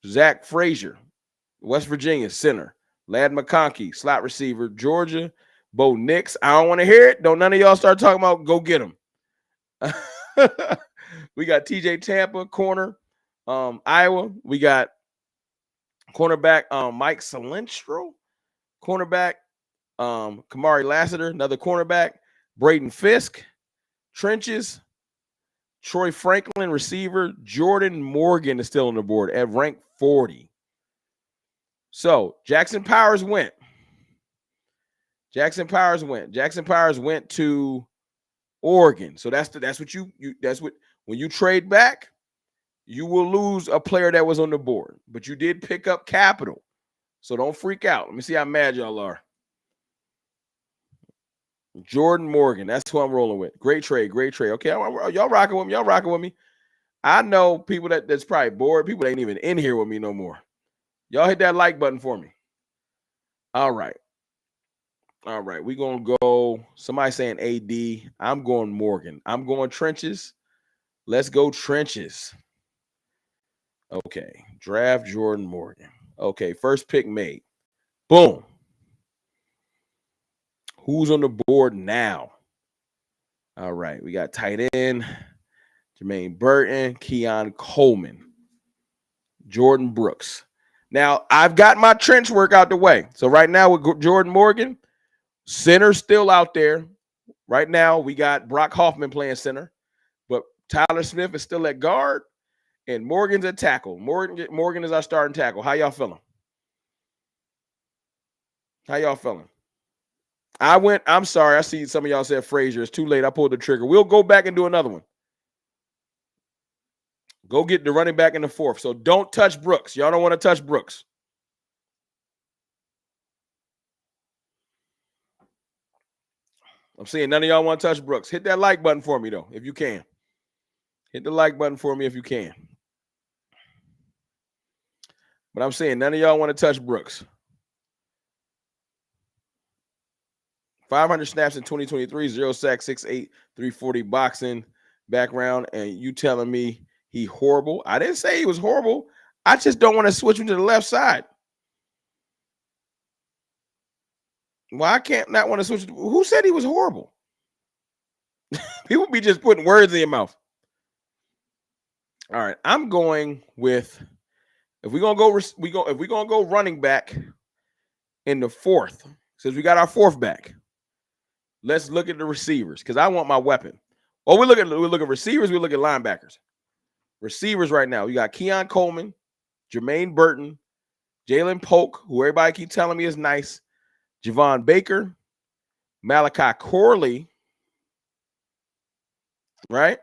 Zach Frazier, West Virginia, center. Lad McConkey, slot receiver. Georgia, Bo Nix. I don't want to hear it. Don't none of y'all start talking about go get him. We got TJ Tampa, corner. Iowa. We got cornerback Mike Salentro, cornerback Kamari Lassiter, another cornerback. Braden Fisk, trenches. Troy Franklin, receiver. Jordan Morgan is still on the board at rank 40. So Jackson Powers went. Jackson Powers went to Oregon. So that's what you when you trade back, you will lose a player that was on the board, but you did pick up capital. So don't freak out. Let me see how mad y'all are. Jordan Morgan, that's who I'm rolling with. Great trade. Okay, y'all rocking with me. I know people that's probably bored. People ain't even in here with me no more. Y'all hit that like button for me. All right. We're going to go. Somebody saying AD. I'm going Morgan. I'm going trenches. Let's go trenches. Okay. Draft Jordan Morgan. Okay. First pick made. Boom. Who's on the board now? All right. We got tight end. Jermaine Burton. Keon Coleman. Jordan Brooks. Now, I've got my trench work out the way. So right now with Jordan Morgan, center still out there. Right now, we got Brock Hoffman playing center, but Tyler Smith is still at guard, and Morgan's at tackle. Morgan is our starting tackle. How y'all feeling? I'm sorry. I see some of y'all said Frazier. It's too late. I pulled the trigger. We'll go back and do another one. Go get the running back in the fourth. So don't touch Brooks. Y'all don't want to touch Brooks. I'm saying none of y'all want to touch Brooks. Hit that like button for me, though, if you can. Hit the like button for me if you can. But I'm saying none of y'all want to touch Brooks. 500 snaps in 2023, 0 sacks, 6'8", 340 boxing background, and you telling me he horrible? I didn't say he was horrible. I just don't want to switch him to the left side. Well, I can't not want to switch. Who said he was horrible? People be just putting words in your mouth. All right, I'm going with if we're gonna go running back in the fourth, since we got our fourth back. Let's look at the receivers because I want my weapon. Oh, we look at receivers. We look at linebackers. Receivers right now. We got Keon Coleman, Jermaine Burton, Jalen Polk, who everybody keep telling me is nice, Javon Baker, Malachi Corley. Right?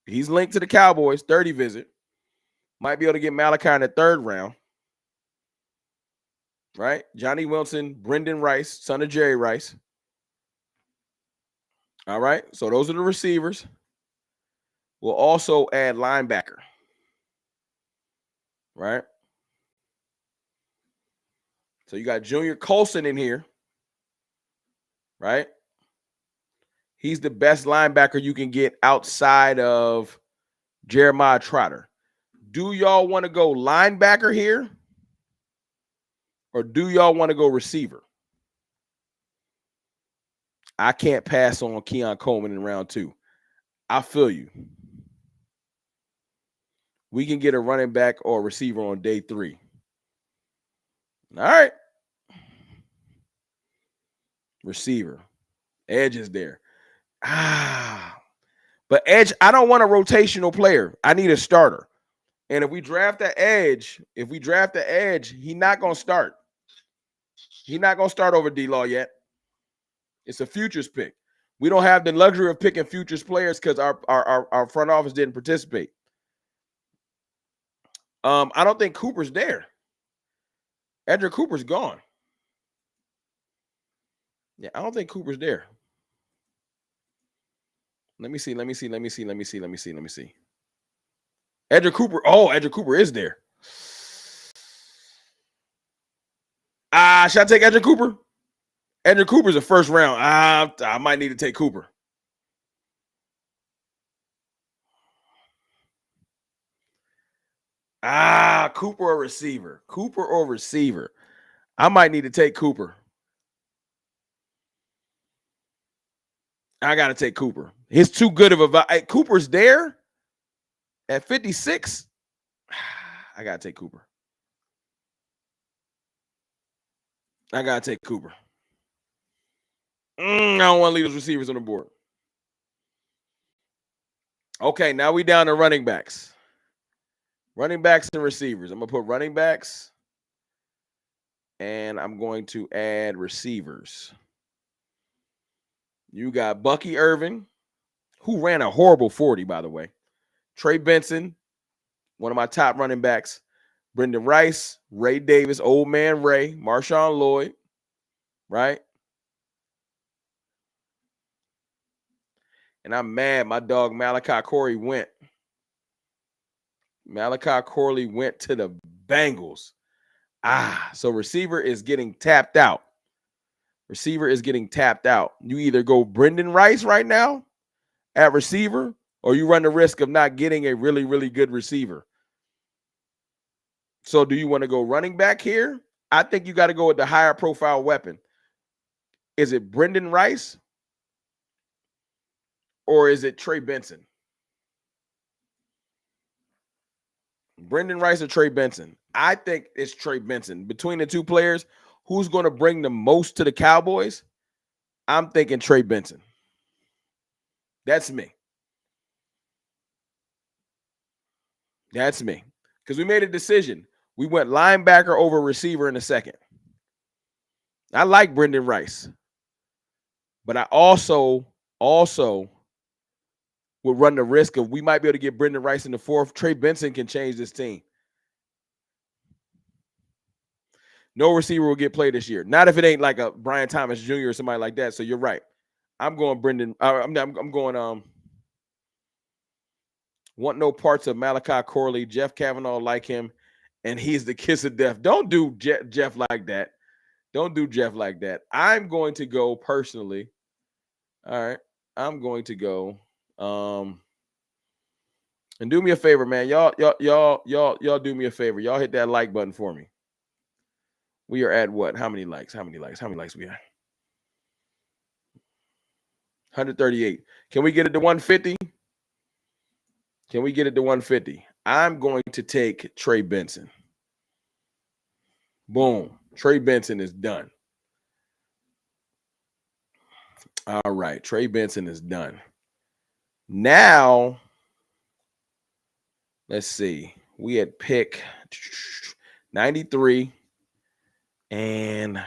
He's linked to the Cowboys. 30 visit. Might be able to get Malachi in the third round. Right? Johnny Wilson, Brendan Rice, son of Jerry Rice. All right. So those are the receivers. We'll also add linebacker. Right? So you got Junior Colson in here. Right? He's the best linebacker you can get outside of Jeremiah Trotter. Do y'all want to go linebacker here? Or do y'all want to go receiver? I can't pass on Keon Coleman in round 2. I feel you. We can get a running back or a receiver on day 3. All right. Receiver. Edge is there. But Edge, I don't want a rotational player. I need a starter. And if we draft the edge, he's not going to start. He's not going to start over D-Law yet. It's a futures pick. We don't have the luxury of picking futures players because our front office didn't participate. I don't think Cooper's there. Edric Cooper's gone. Yeah, I don't think Cooper's there. Let me see. Edric Cooper. Oh, Edric Cooper is there. Should I take Edric Cooper? Edric Cooper's a first round. I might need to take Cooper. Cooper or receiver. Cooper or receiver. I might need to take Cooper. I got to take Cooper. He's too good of a Cooper's there at 56. I got to take Cooper. I got to take Cooper. I don't want to leave those receivers on the board. Okay, now we down to running backs. Running backs and receivers. I'm going to put running backs, and I'm going to add receivers. You got Bucky Irving, who ran a horrible 40, by the way. Trey Benson, one of my top running backs. Brendan Rice, Ray Davis, Old Man Ray, Marshawn Lloyd, right? And I'm mad my dog Malachi Corey went. Malachi Corley went to the Bengals. So receiver is getting tapped out. Receiver is getting tapped out. You either go Brendan Rice right now at receiver, or you run the risk of not getting a really, really good receiver. So do you want to go running back here? I think you got to go with the higher profile weapon. Is it Brendan Rice or is it Trey Benson? Brendan Rice or Trey Benson? I think it's Trey Benson. Between the two players, who's going to bring the most to the Cowboys? I'm thinking Trey Benson. That's me. That's me. Because we made a decision. We went linebacker over receiver in a second. I like Brendan Rice. But I also would run the risk of we might be able to get Brendan Rice in the fourth. Trey Benson can change this team. No receiver will get played this year. Not if it ain't like a Brian Thomas Jr. or somebody like that. So you're right. I'm going Brendan. I'm going want no parts of Malachi Corley. Jeff Kavanaugh like him, and he's the kiss of death. Don't do Jeff like that. Don't do Jeff like that. I'm going to go personally. All right. I'm going to go. And do me a favor, man. Y'all do me a favor. Y'all hit that like button for me. We are at what? How many likes? How many likes we at? 138. Can we get it to 150? Can we get it to 150? I'm going to take Trey Benson. Boom. Trey Benson is done. All right. Trey Benson is done. Now, let's see. We had pick 93. And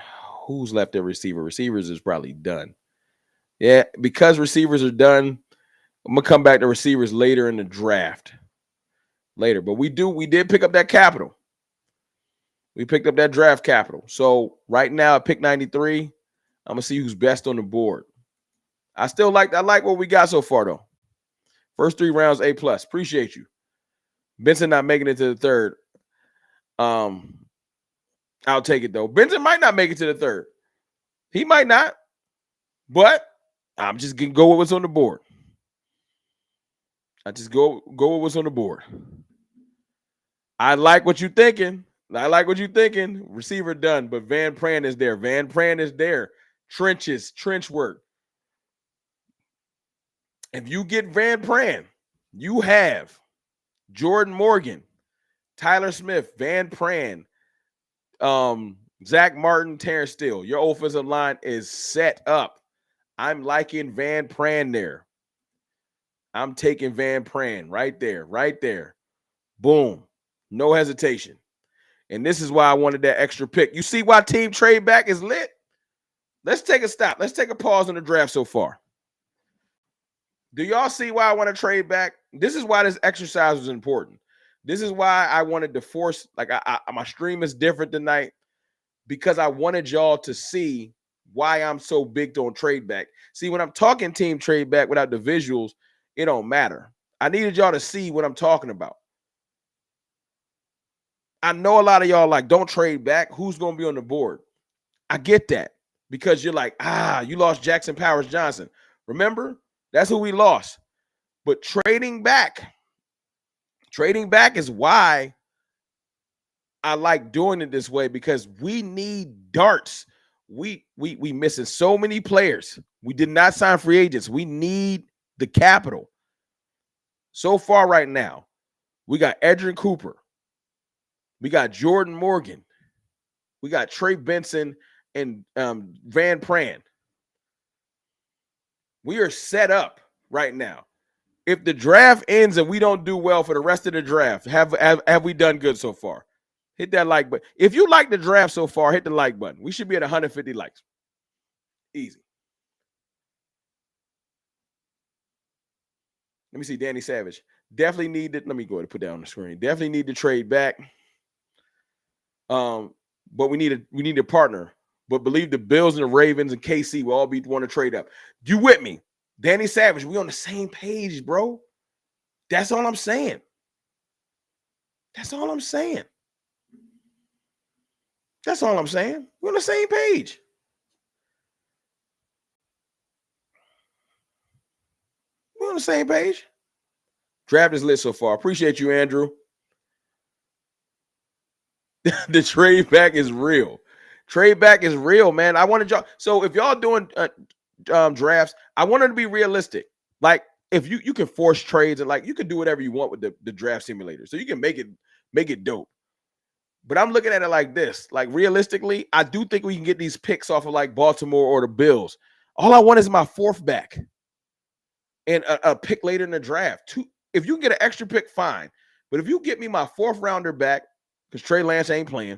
who's left at receiver? Receivers is probably done. Yeah, because receivers are done, I'm going to come back to receivers later in the draft. Later. But we did pick up that capital. We picked up that draft capital. So right now at pick 93, I'm going to see who's best on the board. I like what we got so far, though. First 3 rounds, A+. Appreciate you. Benson not making it to the third. I'll take it, though. Benson might not make it to the third. He might not. But I'm just going to go with what's on the board. I just go with what's on the board. I like what you're thinking. Receiver done, but Van Pran is there. Trench work. If you get Van Pran, you have Jordan Morgan, Tyler Smith, Van Pran, Zach Martin, Terrence Steele. Your offensive line is set up. I'm liking Van Pran there. I'm taking Van Pran right there. Boom. No hesitation. And this is why I wanted that extra pick. You see why team trade back is lit? Let's take a stop. Let's take a pause on the draft so far. Do y'all see why I want to trade back? This is why this exercise was important. This is why I wanted to force, my stream is different tonight because I wanted y'all to see why I'm so big on trade back. See, when I'm talking team trade back without the visuals, it don't matter. I needed y'all to see what I'm talking about. I know a lot of y'all like, don't trade back. Who's going to be on the board? I get that because you're like, you lost Jackson Powers Johnson. Remember? That's who we lost. But trading back is why I like doing it this way because we need darts. We missing so many players. We did not sign free agents. We need the capital. So far right now, we got Edrin Cooper. We got Jordan Morgan. We got Trey Benson and Van Pran. We are set up right now. If the draft ends and we don't do well for the rest of the draft, have we done good so far? Hit that like button. If you like the draft so far, hit the like button. We should be at 150 likes. Easy. Let me see. Danny Savage. Definitely need to. Let me go ahead and put that on the screen. Definitely need to trade back. But we need a partner. But believe the Bills and the Ravens and KC will all be want to trade up. You with me? Danny Savage, we on the same page, bro. That's all I'm saying. That's all I'm saying. That's all I'm saying. We're on the same page. We're on the same page. Draft is lit so far. Appreciate you, Andrew. The trade back is real. Trade back is real, man. I wanted y'all. So if y'all doing drafts, I want it to be realistic. Like if you can force trades and like you can do whatever you want with the draft simulator, so you can make it dope. But I'm looking at it like this. Like realistically, I do think we can get these picks off of like Baltimore or the Bills. All I want is my fourth back and a pick later in the draft. If you can get an extra pick, fine. But if you get me my fourth rounder back, because Trey Lance ain't playing,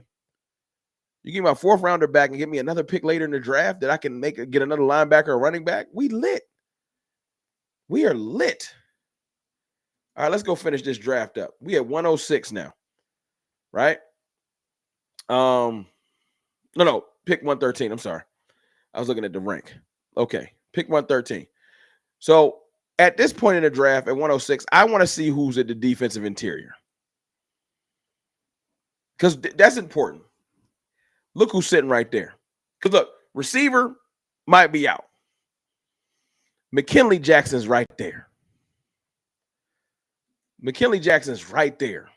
you give me my fourth rounder back and get me another pick later in the draft that I can get another linebacker or running back. We lit. We are lit. All right, let's go finish this draft up. We at 106 now, right? No, pick 113. I'm sorry. I was looking at the rank. Okay, pick 113. So at this point in the draft at 106, I want to see who's at the defensive interior. Because that's important. Look who's sitting right there. Because look, receiver might be out. McKinley Jackson's right there. McKinley Jackson's right there.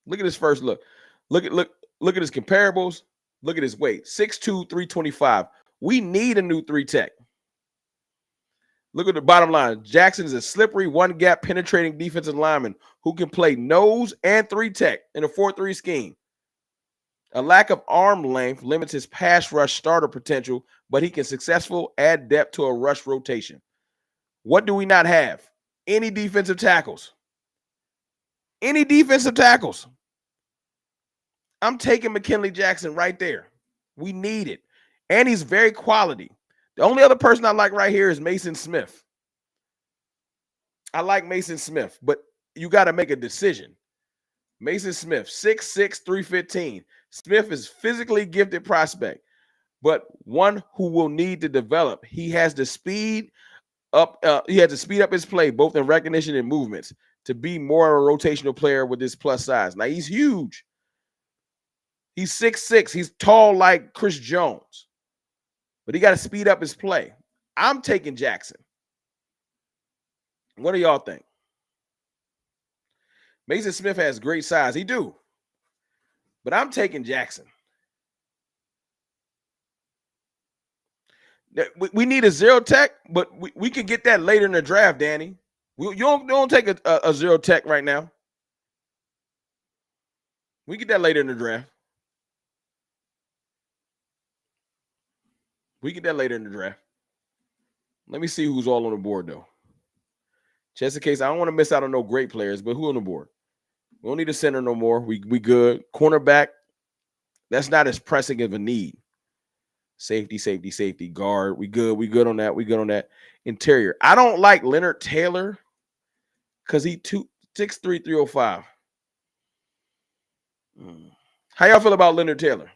Look at his first look. Look at his comparables. Look at his weight. 6'2", 325. We need a new 3 tech. Look at the bottom line. Jackson is a slippery, one-gap penetrating defensive lineman who can play nose and 3 tech in a 4-3 scheme. A lack of arm length limits his pass rush starter potential, but he can successfully add depth to a rush rotation. What do we not have? Any defensive tackles. Any defensive tackles. I'm taking McKinley Jackson right there. We need it. And he's very quality. The only other person I like right here is Mason Smith. I like Mason Smith, but you got to make a decision. Mason Smith, 6'6", 315. Smith is physically gifted prospect, but one who will need to develop. He has the speed up. He has to speed up his play, both in recognition and movements, to be more of a rotational player with his plus size. Now he's huge. He's 6'6". He's tall like Chris Jones, but he got to speed up his play. I'm taking Jackson. What do y'all think? Mason Smith has great size. He do. But I'm taking Jackson. We need a 0 tech, but we can get that later in the draft, Danny. You don't take a 0 tech right now. We get that later in the draft. We get that later in the draft. Let me see who's all on the board, though. Just in case, I don't want to miss out on no great players, but who on the board? We don't need a center no more. We good. Cornerback, that's not as pressing of a need. Safety, guard. We good on that. We good on that. Interior. I don't like Leonard Taylor because he 6'3", 305. How y'all feel about Leonard Taylor?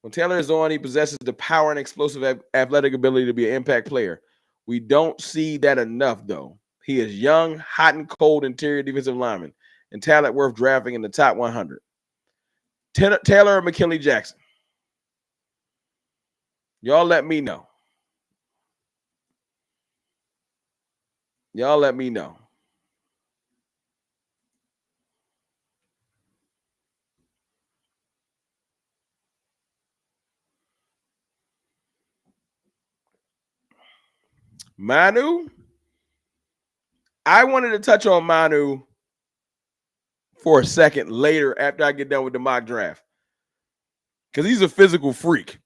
When Taylor is on, he possesses the power and explosive athletic ability to be an impact player. We don't see that enough, though. He is young, hot and cold interior defensive lineman and talent worth drafting in the top 100. Taylor or McKinley Jackson? Y'all let me know. Y'all let me know. Manu. I wanted to touch on Manu for a second later after I get done with the mock draft because he's a physical freak.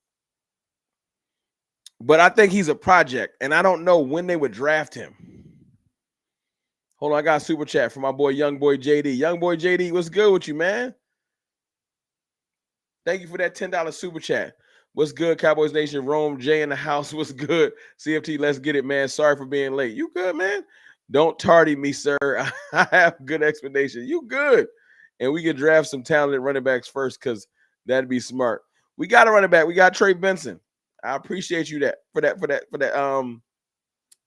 But I think he's a project, and I don't know when they would draft him. Hold on, I got a super chat from my boy, Young Boy JD. Young Boy JD, what's good with you, man? Thank you for that $10 super chat. What's good, Cowboys Nation? Rome J in the house. What's good? CFT, let's get it, man. Sorry for being late. You good, man? Don't tardy me, sir. I have good explanation. You good. And we can draft some talented running backs first because that'd be smart. We got a running back. We got Trey Benson. I appreciate you for that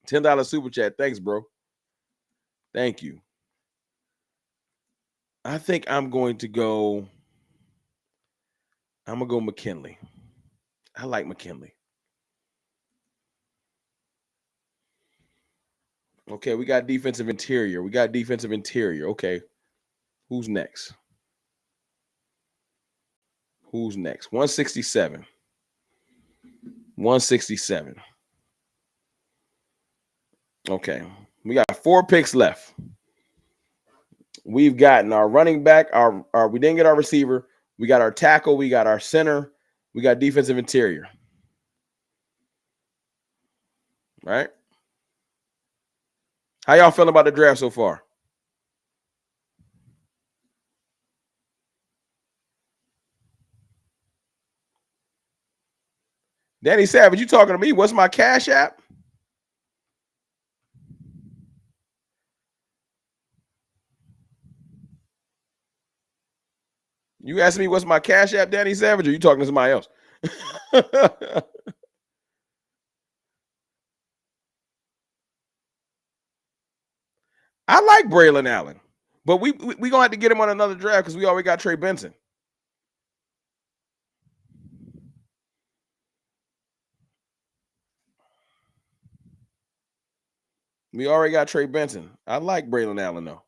$10 super chat. Thanks, bro. Thank you. I think I'm going to go McKinley. I like McKinley. Okay, we got defensive interior. Okay. Who's next? 167. 167. Okay. We got 4 picks left. We've gotten our running back, we didn't get our receiver. We got our tackle, we got our center, we got defensive interior. Right? How y'all feeling about the draft so far? Danny Savage, you talking to me? What's my Cash App? You asking me what's my Cash App, Danny Savage, or you talking to somebody else? I like Braylon Allen, but we gonna have to get him on another draft because we already got Trey Benson. We already got Trey Benson. I like Braylon Allen though.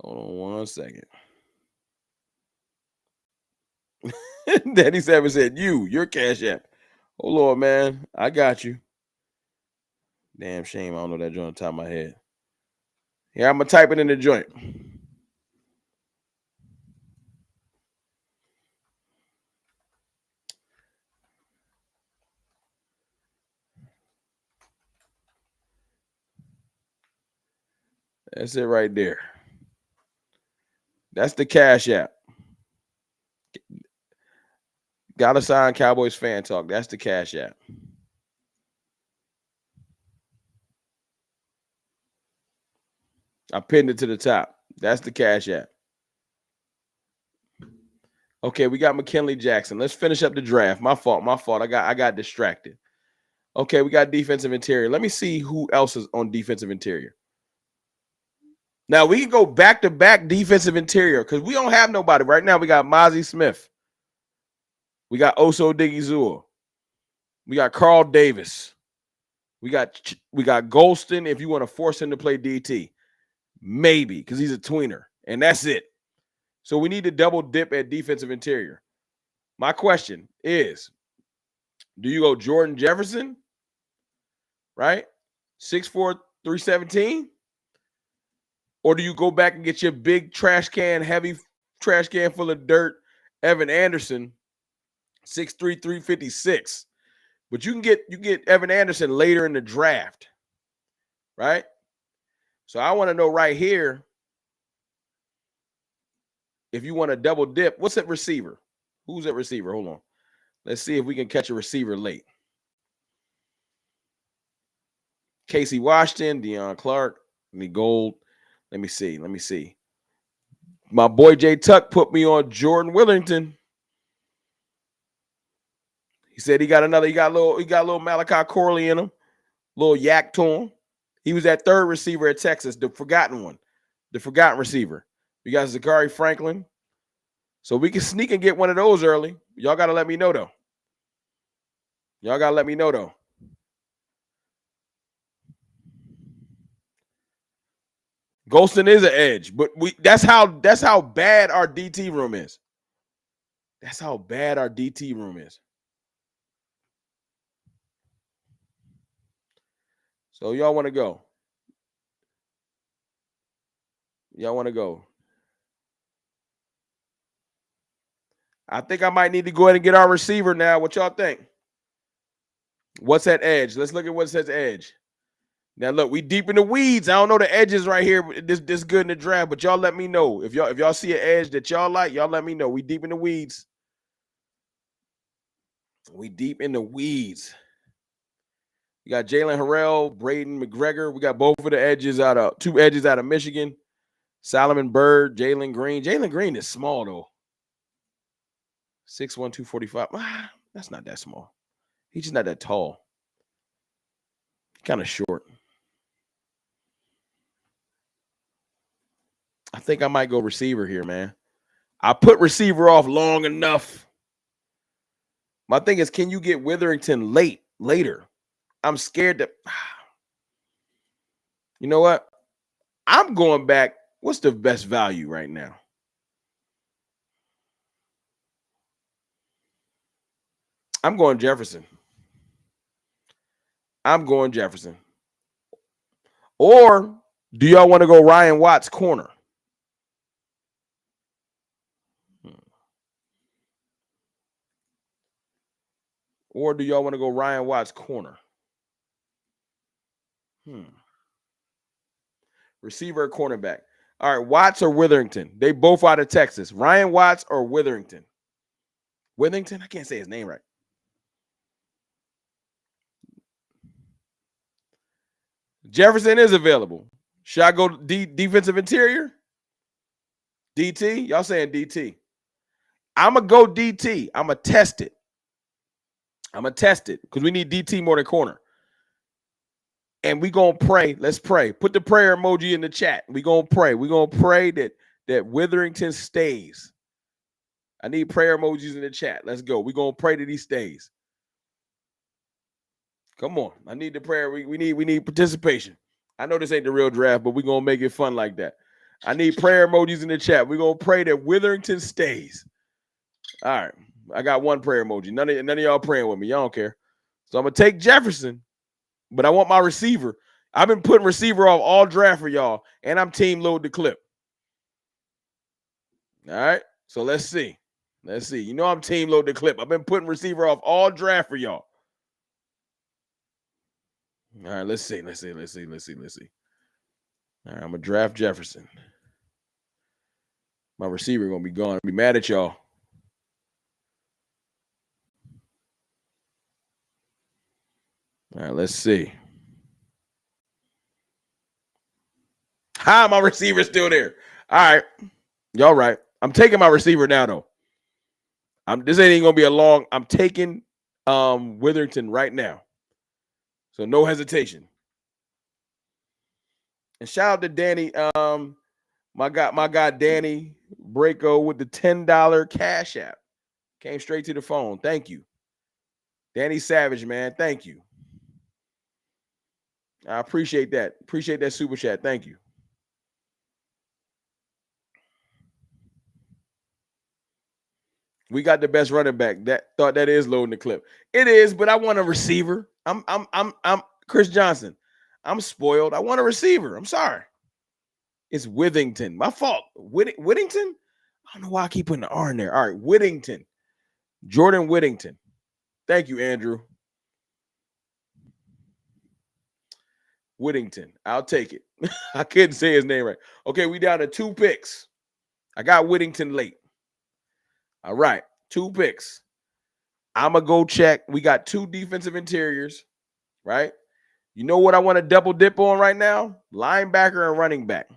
Hold on 1 second. Danny Savage said, your Cash App. Oh, Lord, man. I got you. Damn shame. I don't know that joint on top of my head. Yeah, I'm going to type it in the joint. That's it right there. That's the Cash App. Gotta sign Cowboys Fan Talk. That's the Cash App. I pinned it to the top. That's the Cash App. Okay, we got McKinley Jackson. Let's finish up the draft. My fault. I got distracted. Okay, we got defensive interior. Let me see who else is on defensive interior. Now we can go back to back defensive interior because we don't have nobody right now. We got Mozzie Smith. We got Oso Digizua. We got Carl Davis. We got Golston if you want to force him to play DT. Maybe because he's a tweener. And that's it. So we need to double dip at defensive interior. My question is, do you go Jordan Jefferson? Right? 6'4", 317? Or do you go back and get your big heavy trash can full of dirt, Evan Anderson, 6'3", 356? But you can get Evan Anderson later in the draft, right? So I want to know right here, if you want to double dip, what's that receiver? Who's that receiver? Hold on. Let's see if we can catch a receiver late. Casey Washington, Deion Clark, Gold. Let me see. My boy Jay Tuck put me on Jordan Willington. He said he got a little Malachi Corley in him, little yak to him. He was that third receiver at Texas, the forgotten one, the forgotten receiver. We got Zachary Franklin. So we can sneak and get one of those early. Y'all got to let me know, though. Golston is an edge, but that's how bad our DT room is. That's how bad our DT room is. So y'all want to go? Y'all want to go? I think I might need to go ahead and get our receiver now. What y'all think? What's that edge? Let's look at what says edge. Now look, we deep in the weeds. I don't know the edges right here. This good in the draft, but y'all let me know if y'all see an edge that y'all like. Y'all let me know. We deep in the weeds. We deep in the weeds. We got Jalen Harrell, Braden McGregor. We got both of the edges two edges out of Michigan. Solomon Byrd, Jalen Green. Jalen Green is small though. 6'1", 245. That's not that small. He's just not that tall. Kind of short. I think I might go receiver here, man. I put receiver off long enough. My thing is, can you get Witherington later? I'm scared that. You know what? I'm going back. What's the best value right now? I'm going Jefferson. Or do y'all want to go Ryan Watts corner? Or do y'all want to go Ryan Watts corner? Receiver or cornerback? All right, Watts or Witherington? They both out of Texas. Ryan Watts or Witherington? Witherington? I can't say his name right. Jefferson is available. Should I go defensive interior? DT? Y'all saying DT. I'm going to go DT. I'm going to test it. Because we need DT more than corner. And we going to pray. Let's pray. Put the prayer emoji in the chat. We going to pray. We going to pray that Witherington stays. I need prayer emojis in the chat. Let's go. We going to pray that he stays. Come on. I need the prayer. We need participation. I know this ain't the real draft, but we're going to make it fun like that. I need prayer emojis in the chat. We're going to pray that Witherington stays. All right. I got one prayer emoji. None of y'all praying with me. Y'all don't care. So I'm going to take Jefferson, but I want my receiver. I've been putting receiver off all draft for y'all, and I'm team load the clip. All right. So let's see. You know I'm team load the clip. I've been putting receiver off all draft for y'all. All right, let's see. All right, I'm gonna draft Jefferson. My receiver gonna be gone. I'll be mad at y'all. All right, let's see. My receiver's still there. All right, y'all right. I'm taking my receiver now though. This ain't even gonna be a long. I'm taking Witherington right now. So no hesitation. And shout out to Danny. My guy Danny Braco with the $10 Cash App. Came straight to the phone. Thank you. Danny Savage, man. Thank you. I appreciate that. Appreciate that super chat. Thank you. We got the best running back. That is loading the clip. It is, but I want a receiver. I'm Chris Johnson. I'm spoiled. I want a receiver. I'm sorry. It's Withington. My fault. Whittington? I don't know why I keep putting the R in there. All right, Whittington. Jordan Whittington. Thank you, Andrew. Whittington. I'll take it. I couldn't say his name right. Okay, we down to 2 picks. I got Whittington late. All right, 2 picks. I'm going to go check. We got 2 defensive interiors, right? You know what I want to double dip on right now? Linebacker and running back.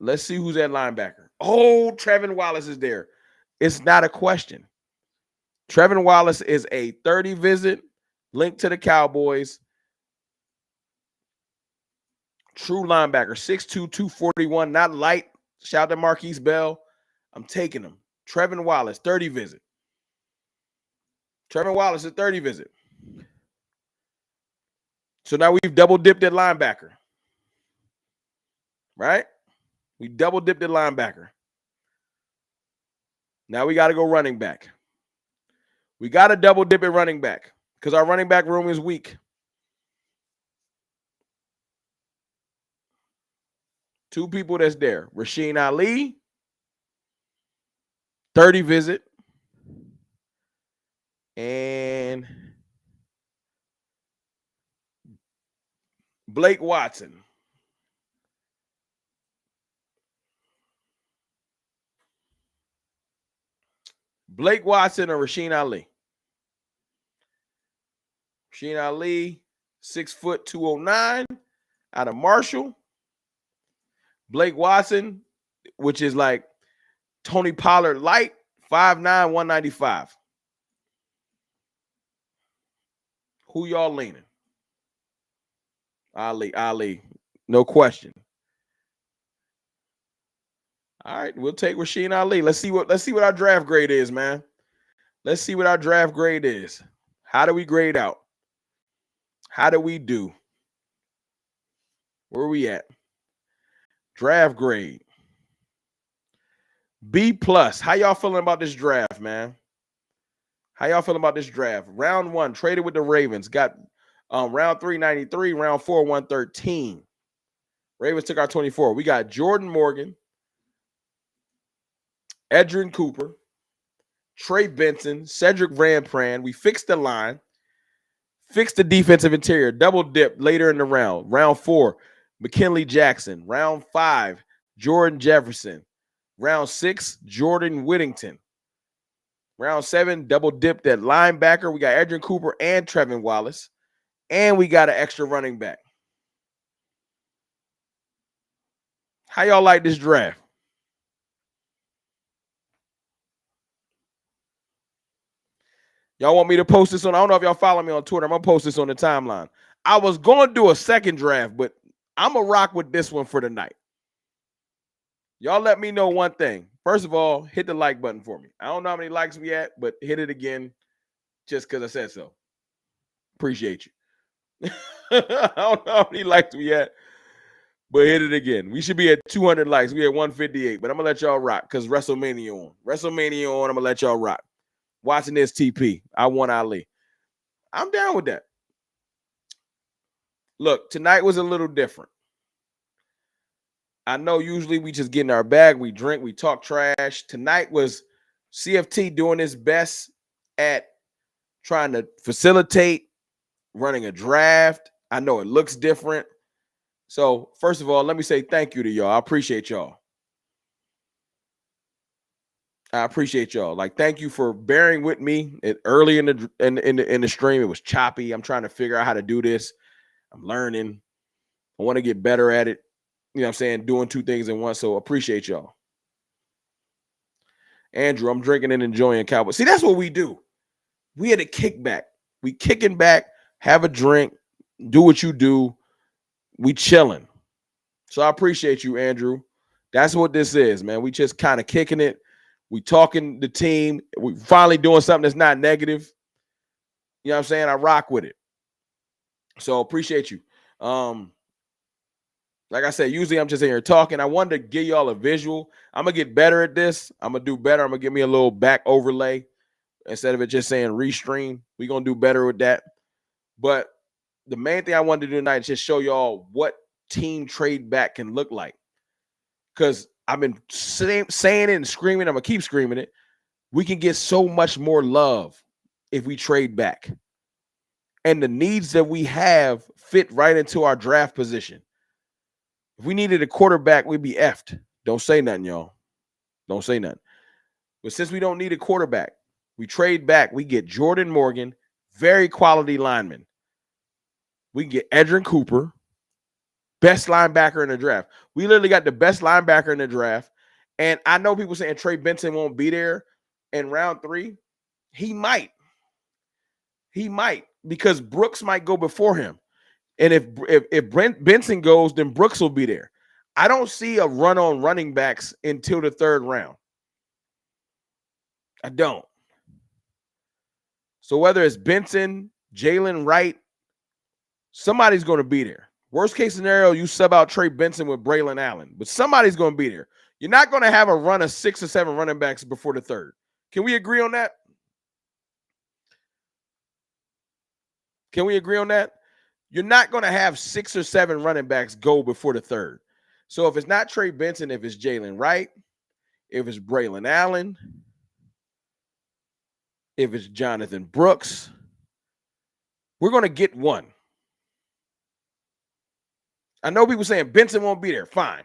Let's see who's at linebacker. Oh, Trevin Wallace is there. It's not a question. Trevin Wallace is a 30 visit, linked to the Cowboys. True linebacker, 6'2", 241, not light. Shout out to Marquise Bell. I'm taking him. Trevin Wallace, 30 visit. Trevin Wallace is 30 visit. So now we've double dipped at linebacker. Right? We double dipped at linebacker. Now we got to go running back. We got to double dip at running back because our running back room is weak. Two people that's there. Rasheen Ali, 30 visit. And Blake Watson. Blake Watson or Rasheen Ali? Rasheen Ali, 6 foot 209 out of Marshall. Blake Watson, which is like Tony Pollard light, 5'9", 195. Who y'all leaning? Ali. No question. All right, we'll take Rasheen Ali. Let's see what our draft grade is, man. Let's see what our draft grade is. How do we grade out? How do we do? Where are we at? Draft grade. B+. How y'all feeling about this draft, man? How y'all feeling about this draft? Round 1, traded with the Ravens. Got round 3, 93. Round 4, 113. Ravens took our 24. We got Jordan Morgan, Edgerrin Cooper, Trey Benson, Cedric Van Pran. We fixed the line. Fixed the defensive interior. Double dip later in the round. Round 4, McKinley Jackson. Round 5, Jordan Jefferson. Round 6, Jordan Whittington. Round 7, double dipped at linebacker. We got Edgerrin Cooper and Trevin Wallace. And we got an extra running back. How y'all like this draft? Y'all want me to post this on? I don't know if y'all follow me on Twitter. I'm going to post this on the timeline. I was going to do a second draft, but I'm going to rock with this one for the night. Y'all let me know one thing. First of all, hit the like button for me. I don't know how many likes we at, but hit it again just because I said so. Appreciate you. I don't know how many likes we at, but hit it again. We should be at 200 likes. We at 158, but I'm going to let y'all rock because WrestleMania on. I'm going to let y'all rock. Watching this TP. I want Ali. I'm down with that. Look, tonight was a little different. I know usually we just get in our bag, we drink, we talk trash. Tonight was CFT doing his best at trying to facilitate running a draft. I know it looks different. So, first of all, let me say thank you to y'all. I appreciate y'all. Like, thank you for bearing with me. Early in the stream, it was choppy. I'm trying to figure out how to do this. I'm learning. I want to get better at it. You know what I'm saying? Doing two things in one. So appreciate y'all. Andrew, I'm drinking and enjoying Cowboys. See, that's what we do. We had a kickback. We kicking back, have a drink, do what you do. We chilling. So I appreciate you, Andrew. That's what this is, man. We just kind of kicking it. We talking the team. We finally doing something that's not negative. You know what I'm saying? I rock with it. So appreciate you. Like I said, usually I'm just in here talking. I wanted to give y'all a visual. I'm going to get better at this. I'm going to do better. I'm going to give me a little back overlay instead of it just saying restream. We're going to do better with that. But the main thing I wanted to do tonight is just show y'all what team trade back can look like. Because I've been saying it and screaming. I'm going to keep screaming it. We can get so much more love if we trade back. And the needs that we have fit right into our draft position. If we needed a quarterback, we'd be effed. Don't say nothing, y'all. Don't say nothing. But since we don't need a quarterback, we trade back. We get Jordan Morgan, very quality lineman. We can get Edgerrin Cooper, best linebacker in the draft. We literally got the best linebacker in the draft. And I know people saying Trey Benson won't be there in round 3. He might. Because Brooks might go before him. And if Brent Benson goes, then Brooks will be there. I don't see a run on running backs until the 3rd round. I don't. So whether it's Benson, Jalen Wright, somebody's going to be there. Worst case scenario, you sub out Trey Benson with Braylon Allen, but somebody's going to be there. You're not going to have a run of 6 or 7 running backs before the 3rd. Can we agree on that? Can we agree on that? You're not going to have 6 or 7 running backs go before the third. So if it's not Trey Benson, if it's Jalen Wright, if it's Braylon Allen, if it's Jonathan Brooks, we're going to get one. I know people saying Benson won't be there. Fine.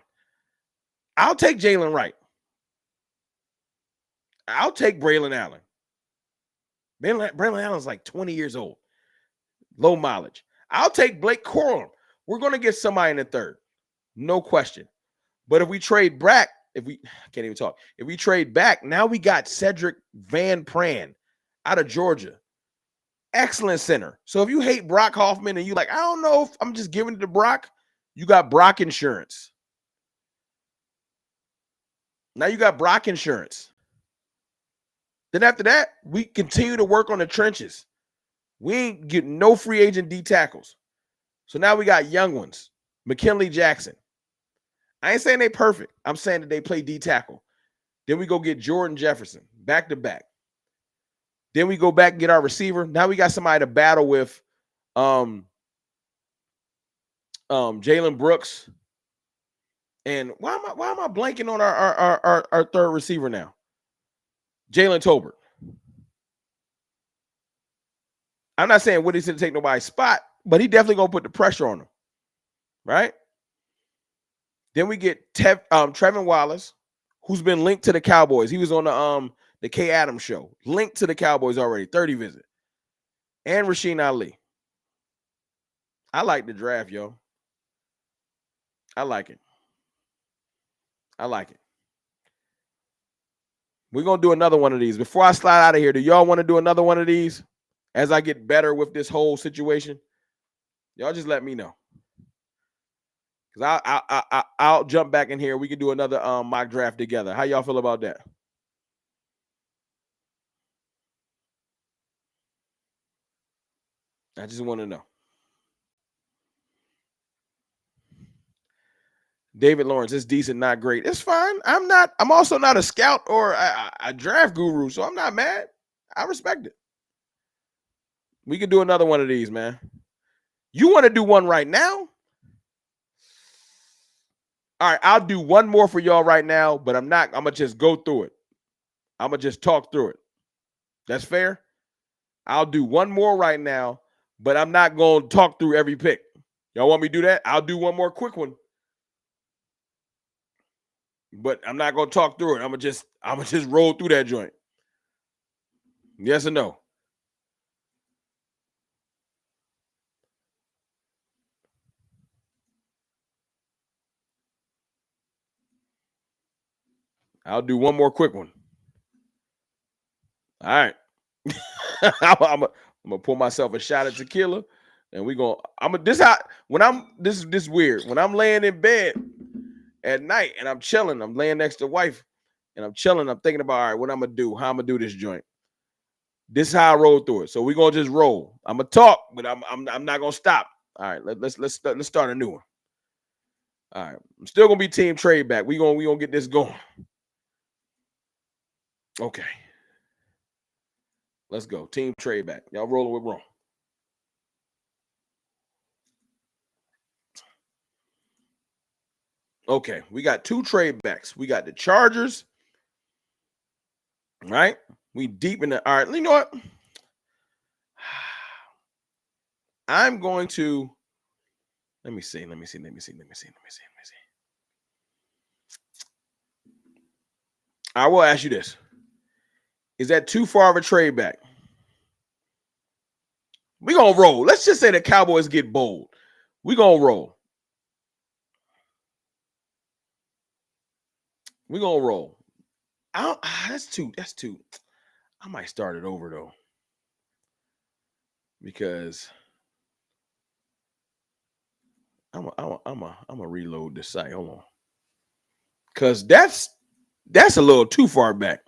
I'll take Jalen Wright. I'll take Braylon Allen. Braylon Allen's like 20 years old. Low mileage. I'll take Blake Corum. We're going to get somebody in the third. No question. But if we trade back, I can't even talk. If we trade back, now we got Cedric Van Pran out of Georgia. Excellent center. So if you hate Brock Hoffman and you like, I don't know if I'm just giving it to Brock, you got Brock insurance. Now you got Brock insurance. Then after that, we continue to work on the trenches. We ain't getting no free agent D tackles. So now we got young ones. McKinley Jackson. I ain't saying they perfect. I'm saying that they play D tackle. Then we go get Jordan Jefferson back to back. Then we go back and get our receiver. Now we got somebody to battle with Jalen Brooks. And why am I blanking on our third receiver now? Jalen Tolbert. I'm not saying Woody's going to take nobody's spot, but he definitely going to put the pressure on him. Right? Then we get Trevin Wallace, who's been linked to the Cowboys. He was on the Kay Adams show. Linked to the Cowboys already. 30 visit. And Rasheen Ali. I like the draft, yo. I like it. We're going to do another one of these. Before I slide out of here, do y'all want to do another one of these as I get better with this whole situation? Y'all just let me know. Because I'll jump back in here. We can do another mock draft together. How y'all feel about that? I just want to know. David Lawrence, it's decent, not great. It's fine. I'm also not a scout or a draft guru, so I'm not mad. I respect it. We can do another one of these, man. You want to do one right now? All right, I'll do one more for y'all right now, but I'm going to just go through it. I'm going to just talk through it. That's fair? I'll do one more right now, but I'm not going to talk through every pick. Y'all want me to do that? I'll do one more quick one. But I'm not going to talk through it. I'm going to just roll through that joint. Yes or no? I'll do one more quick one. All right. I'm gonna pour myself a shot of tequila, and this is weird. When I'm laying in bed at night and I'm chilling, I'm laying next to wife, and I'm chilling. I'm thinking about, all right, what I'm gonna do, how I'm gonna do this joint. This is how I roll through it. So we're gonna just roll. I'm gonna talk, but I'm not gonna stop. All right, let's start a new one. All right, I'm still gonna be team trade back. We gonna get this going. Okay. Let's go. Team trade back. Y'all rolling with wrong. Okay, we got 2 trade backs. We got the Chargers. Right? We deep in the. All right, you know what? I'm going to. Let me see. I will ask you this. Is that too far of a trade back? We're going to roll. Let's just say the Cowboys get bold. We're going to roll. We're going to roll. That's too. I might start it over, though. Because I'm a reload this site. Hold on. Because that's a little too far back.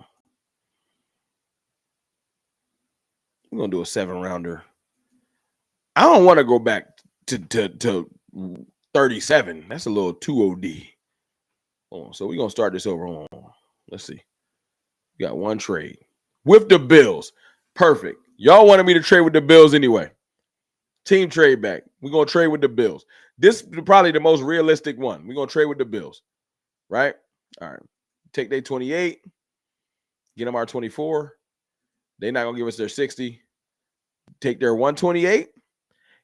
We're going to do a 7-rounder. I don't want to go back to 37. That's a little too OD. Hold on. So we're going to start this over. Hold on. Let's see. We got one trade. with the Bills. Perfect. Y'all wanted me to trade with the Bills anyway. Team trade back. We're going to trade with the Bills. This is probably the most realistic one. We're going to trade with the Bills, right? All right. Take their 28, get them our 24. They're not going to give us their 60. Take their 128,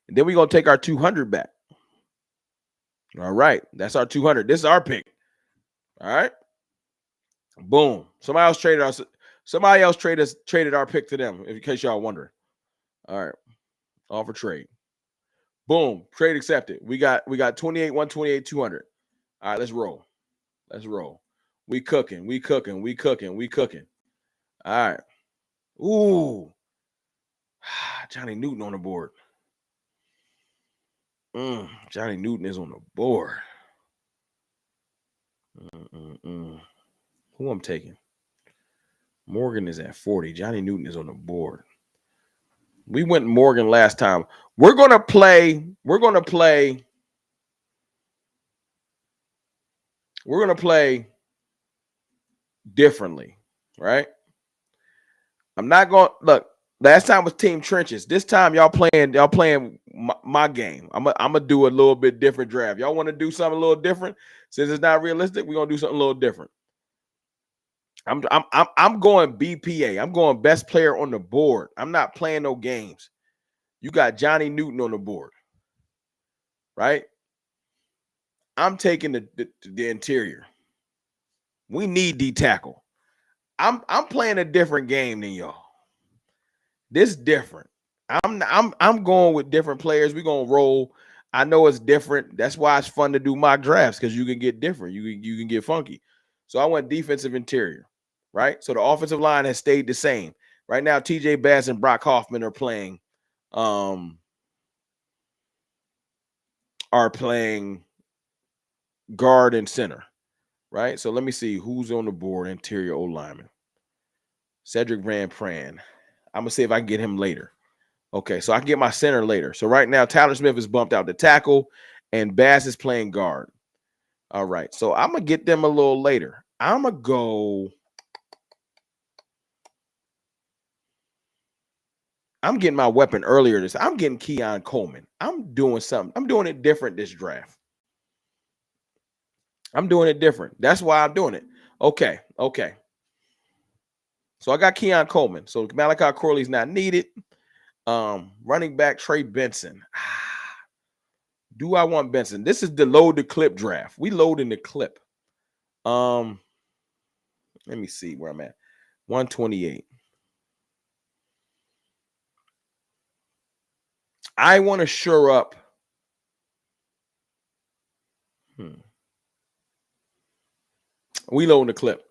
and then we're going to take our 200 back. All right. That's our 200. This is our pick. All right. Boom. Somebody else traded our pick to them, in case y'all wondering. All right. Offer trade. Boom. Trade accepted. We got 28, 128, 200. All right, let's roll. Let's roll. We cooking. All right. Ooh. Johnny Newton on the board. Johnny Newton is on the board. Who I'm taking? Morgan is at 40. Johnny Newton is on the board. We went Morgan last time. We're gonna play differently, right? I'm not going to look. Last time was team trenches. This time y'all playing my game. I'm gonna do a little bit different draft. Y'all want to do something a little different? Since it's not realistic, we're gonna do something a little different. I'm going BPA. I'm going best player on the board. I'm not playing no games. You got Johnny Newton on the board, right? I'm taking the interior. We need D tackle. I'm playing a different game than y'all. This different. I'm going with different players. We're gonna roll. I know it's different. That's why it's fun to do mock drafts, because you can get different. You can get funky. So I went defensive interior, right? So the offensive line has stayed the same. Right now, TJ Bass and Brock Hoffman are playing guard and center, right? So let me see who's on the board. Interior O lineman. Cedric Van Pran. I'm gonna see if I can get him later. Okay, so I can get my center later. So right now, Tyler Smith is bumped out to tackle, and Bass is playing guard. All right, so I'm gonna get them a little later. I'm gonna go. I'm getting my weapon earlier. I'm getting Keon Coleman. I'm doing something. I'm doing it different this draft. I'm doing it different. That's why I'm doing it. Okay. So I got Keon Coleman. So Malachi Corley's not needed. Running back Trey Benson. Do I want Benson? This is the load the clip draft. We load in the clip. Let me see where I'm at. 128. I want to shore up. We load in the clip.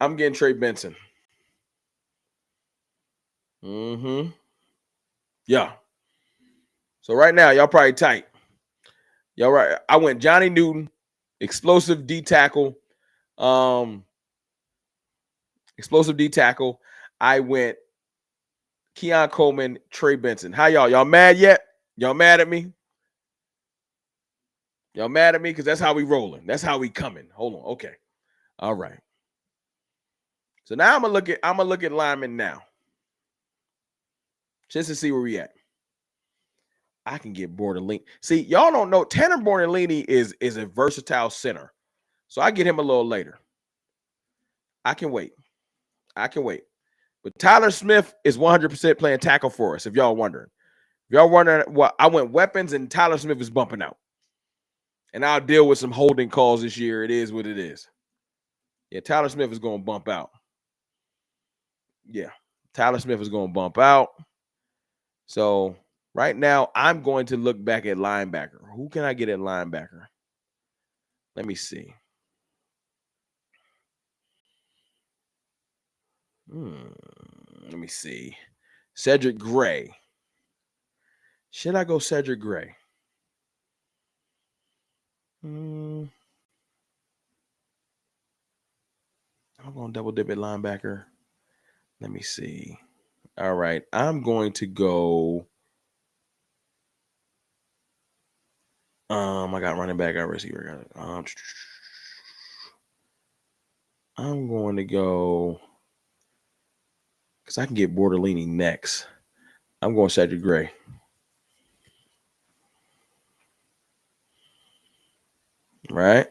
I'm getting Trey Benson. Yeah. So right now, y'all probably tight. Y'all right. I went Johnny Newton, explosive D tackle. Explosive D tackle. I went Keon Coleman, Trey Benson. How y'all? Y'all mad yet? Y'all mad at me? Y'all mad at me? Because that's how we rolling. That's how we coming. Hold on. Okay. All right. So now I'm gonna look at linemen now. Just to see where we at. I can get Bordelini. See, y'all don't know. Tanner Bordelini is a versatile center. So I get him a little later. I can wait. But Tyler Smith is 100% playing tackle for us, if y'all wondering. If y'all wondering, well, I went weapons and Tyler Smith is bumping out. And I'll deal with some holding calls this year. It is what it is. Yeah, Tyler Smith is going to bump out. Yeah, Tyler Smith is going to bump out. So right now, I'm going to look back at linebacker. Who can I get at linebacker? Let me see. Let me see. Cedric Gray. Should I go Cedric Gray? I'm going to double dip at linebacker. Let me see. All right. I'm going to go. I got running back, I got receiver. I'm going to go. because I can get Bortolini next. I'm going Cedric Gray. Right?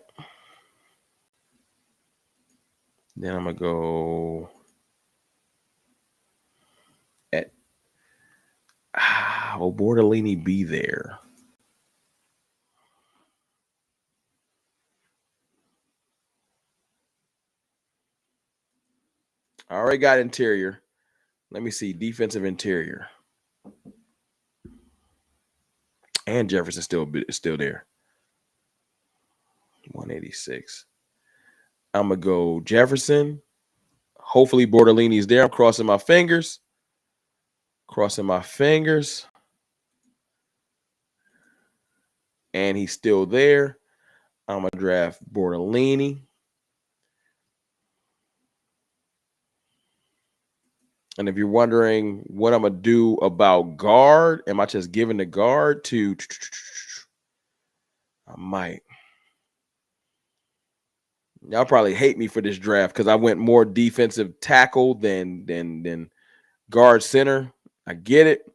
Then I'm going to go at, will Bortolini be there? I already got interior. Let me see. Defensive interior. And Jefferson still there. 186. I'm going to go Jefferson. Hopefully Bortolini's there. I'm crossing my fingers. And he's still there. I'm going to draft Bortolini. And if you're wondering what I'm going to do about guard, am I just giving the guard to... I might. Y'all probably hate me for this draft because I went more defensive tackle than guard center. I get it.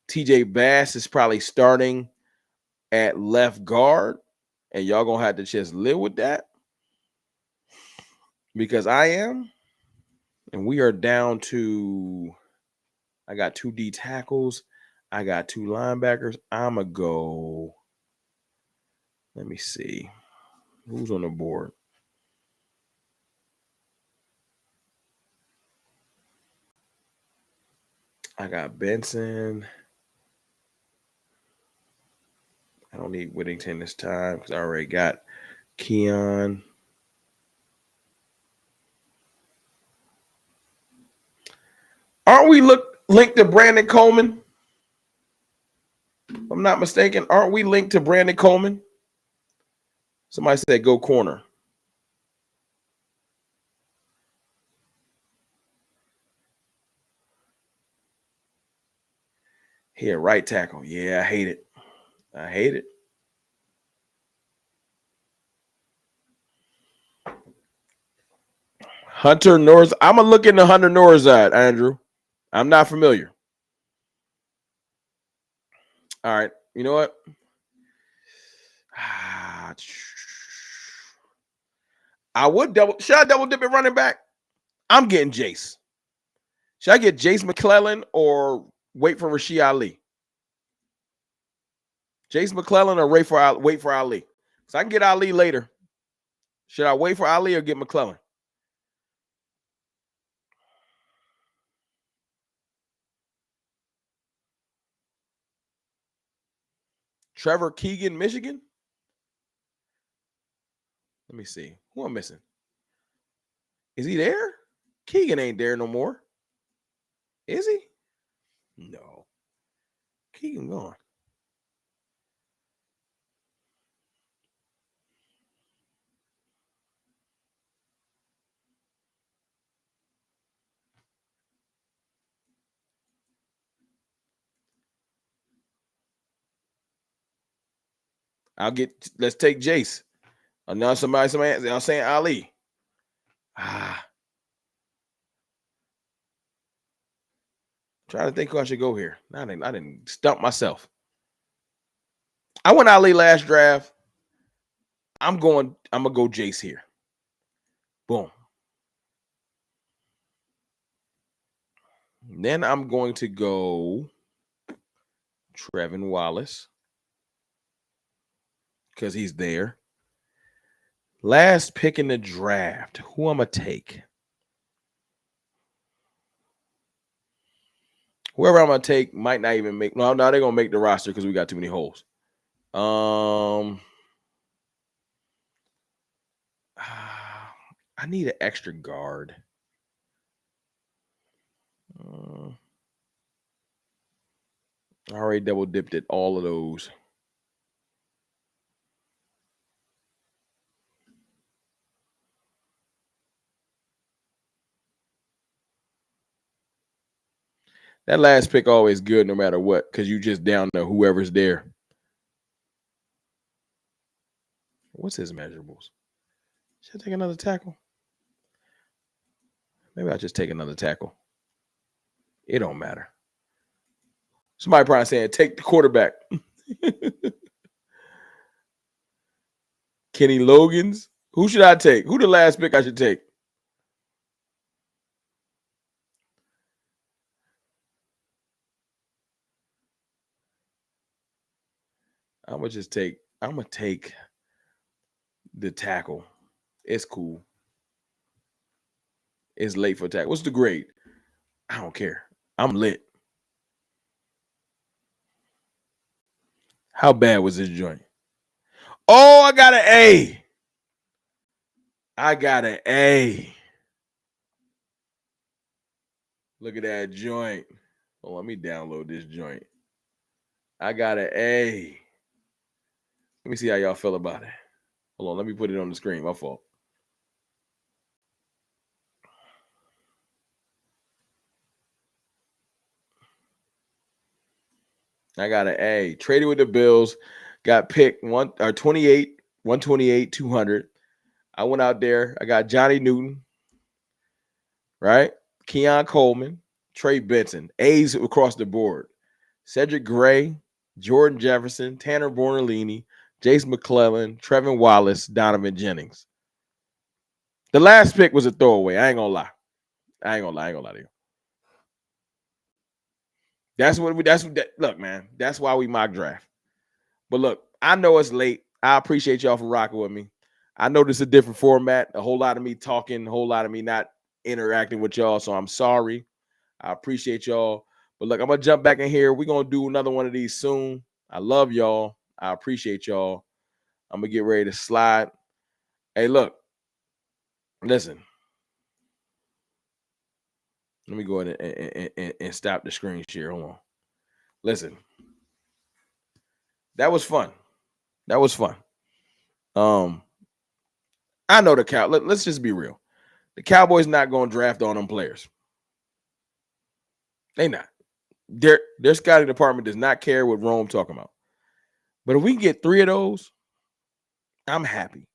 TJ Bass is probably starting at left guard, and y'all gonna have to just live with that because I am. And we are down to, I got 2 D tackles. I got 2 linebackers. I'ma go, let me see. Who's on the board? I got Benson. I don't need Whittington this time because I already got Keon. Aren't we linked to Brandon Coleman? If I'm not mistaken. Aren't we linked to Brandon Coleman? Somebody said go corner. Here, right tackle. Yeah, I hate it. Hunter North. I'm gonna look into Hunter Norzad, Andrew. I'm not familiar. All right. You know what? I would double. Should I double dip it running back? I'm getting Jace. Should I get Jace McClellan or wait for Rashid Ali? Jace McClellan or wait for Ali? So I can get Ali later. Should I wait for Ali or get McClellan? Trevor Keegan, Michigan. Let me see. Who I'm missing? Is he there? Keegan ain't there no more. Is he? No. Keegan gone. Let's take Jace. Now somebody, I'm saying Ali. Trying to think who I should go here. I didn't stump myself. I went Ali last draft. I'm gonna go Jace here. Boom. Then I'm going to go Trevin Wallace because he's there. Last pick in the draft. Who I'm gonna take? Whoever I'm gonna take might not even make. No, they're gonna make the roster because we got too many holes. I need an extra guard. I already double dipped at all of those. That last pick always good no matter what because you just down to whoever's there. What's his measurables? Should I take another tackle? Maybe I'll just take another tackle. It don't matter. Somebody probably saying, take the quarterback. Kenny Logan's. Who should I take? Who the last pick I should take? I'm gonna take the tackle. It's cool. It's late for tackle. What's the grade? I don't care. I'm lit. How bad was this joint? Oh, I got an A. I got an A. Look at that joint. Oh, let me download this joint. I got an A. Let me see how y'all feel about it. Hold on, let me put it on the screen. My fault. I got an A. Traded with the Bills, got picked 128, 128, 200. I went out there. I got Johnny Newton, right? Keon Coleman, Trey Benson, A's across the board. Cedric Gray, Jordan Jefferson, Tanner Bornolini, Jace McClellan, Trevin Wallace, Donovan Jennings. The last pick was a throwaway. I ain't gonna lie. I ain't gonna lie to you. Look, man. That's why we mock draft. But look, I know it's late. I appreciate y'all for rocking with me. I know this is a different format. A whole lot of me talking, a whole lot of me not interacting with y'all. So I'm sorry. I appreciate y'all. But look, I'm gonna jump back in here. We're gonna do another one of these soon. I love y'all. I appreciate y'all. I'm gonna get ready to slide. Hey, look, listen. Let me go ahead and stop the screen share. Hold on. Listen, that was fun. That was fun. I know the let's just be real. The Cowboys not going to draft on them players. They not. Their scouting department does not care what Rome talking about. But if we can get 3 of those, I'm happy.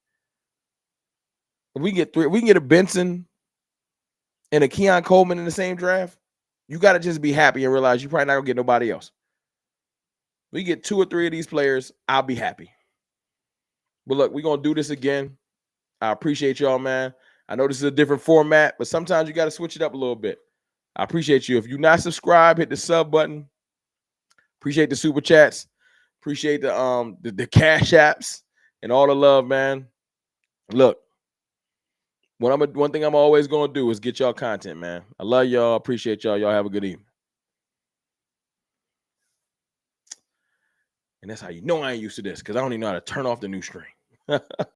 If we can get 3, we can get a Benson and a Keon Coleman in the same draft. You got to just be happy and realize you probably not gonna get nobody else. We get 2 or 3 of these players, I'll be happy. But look, we're gonna do this again. I appreciate y'all, man. I know this is a different format, but sometimes you got to switch it up a little bit. I appreciate you. If you're not subscribed, hit the sub button. Appreciate the super chats. Appreciate the cash apps and all the love, man. Look, one thing I'm always gonna do is get y'all content, man. I love y'all. Appreciate y'all. Y'all have a good evening. And that's how you know I ain't used to this, because I don't even know how to turn off the new screen.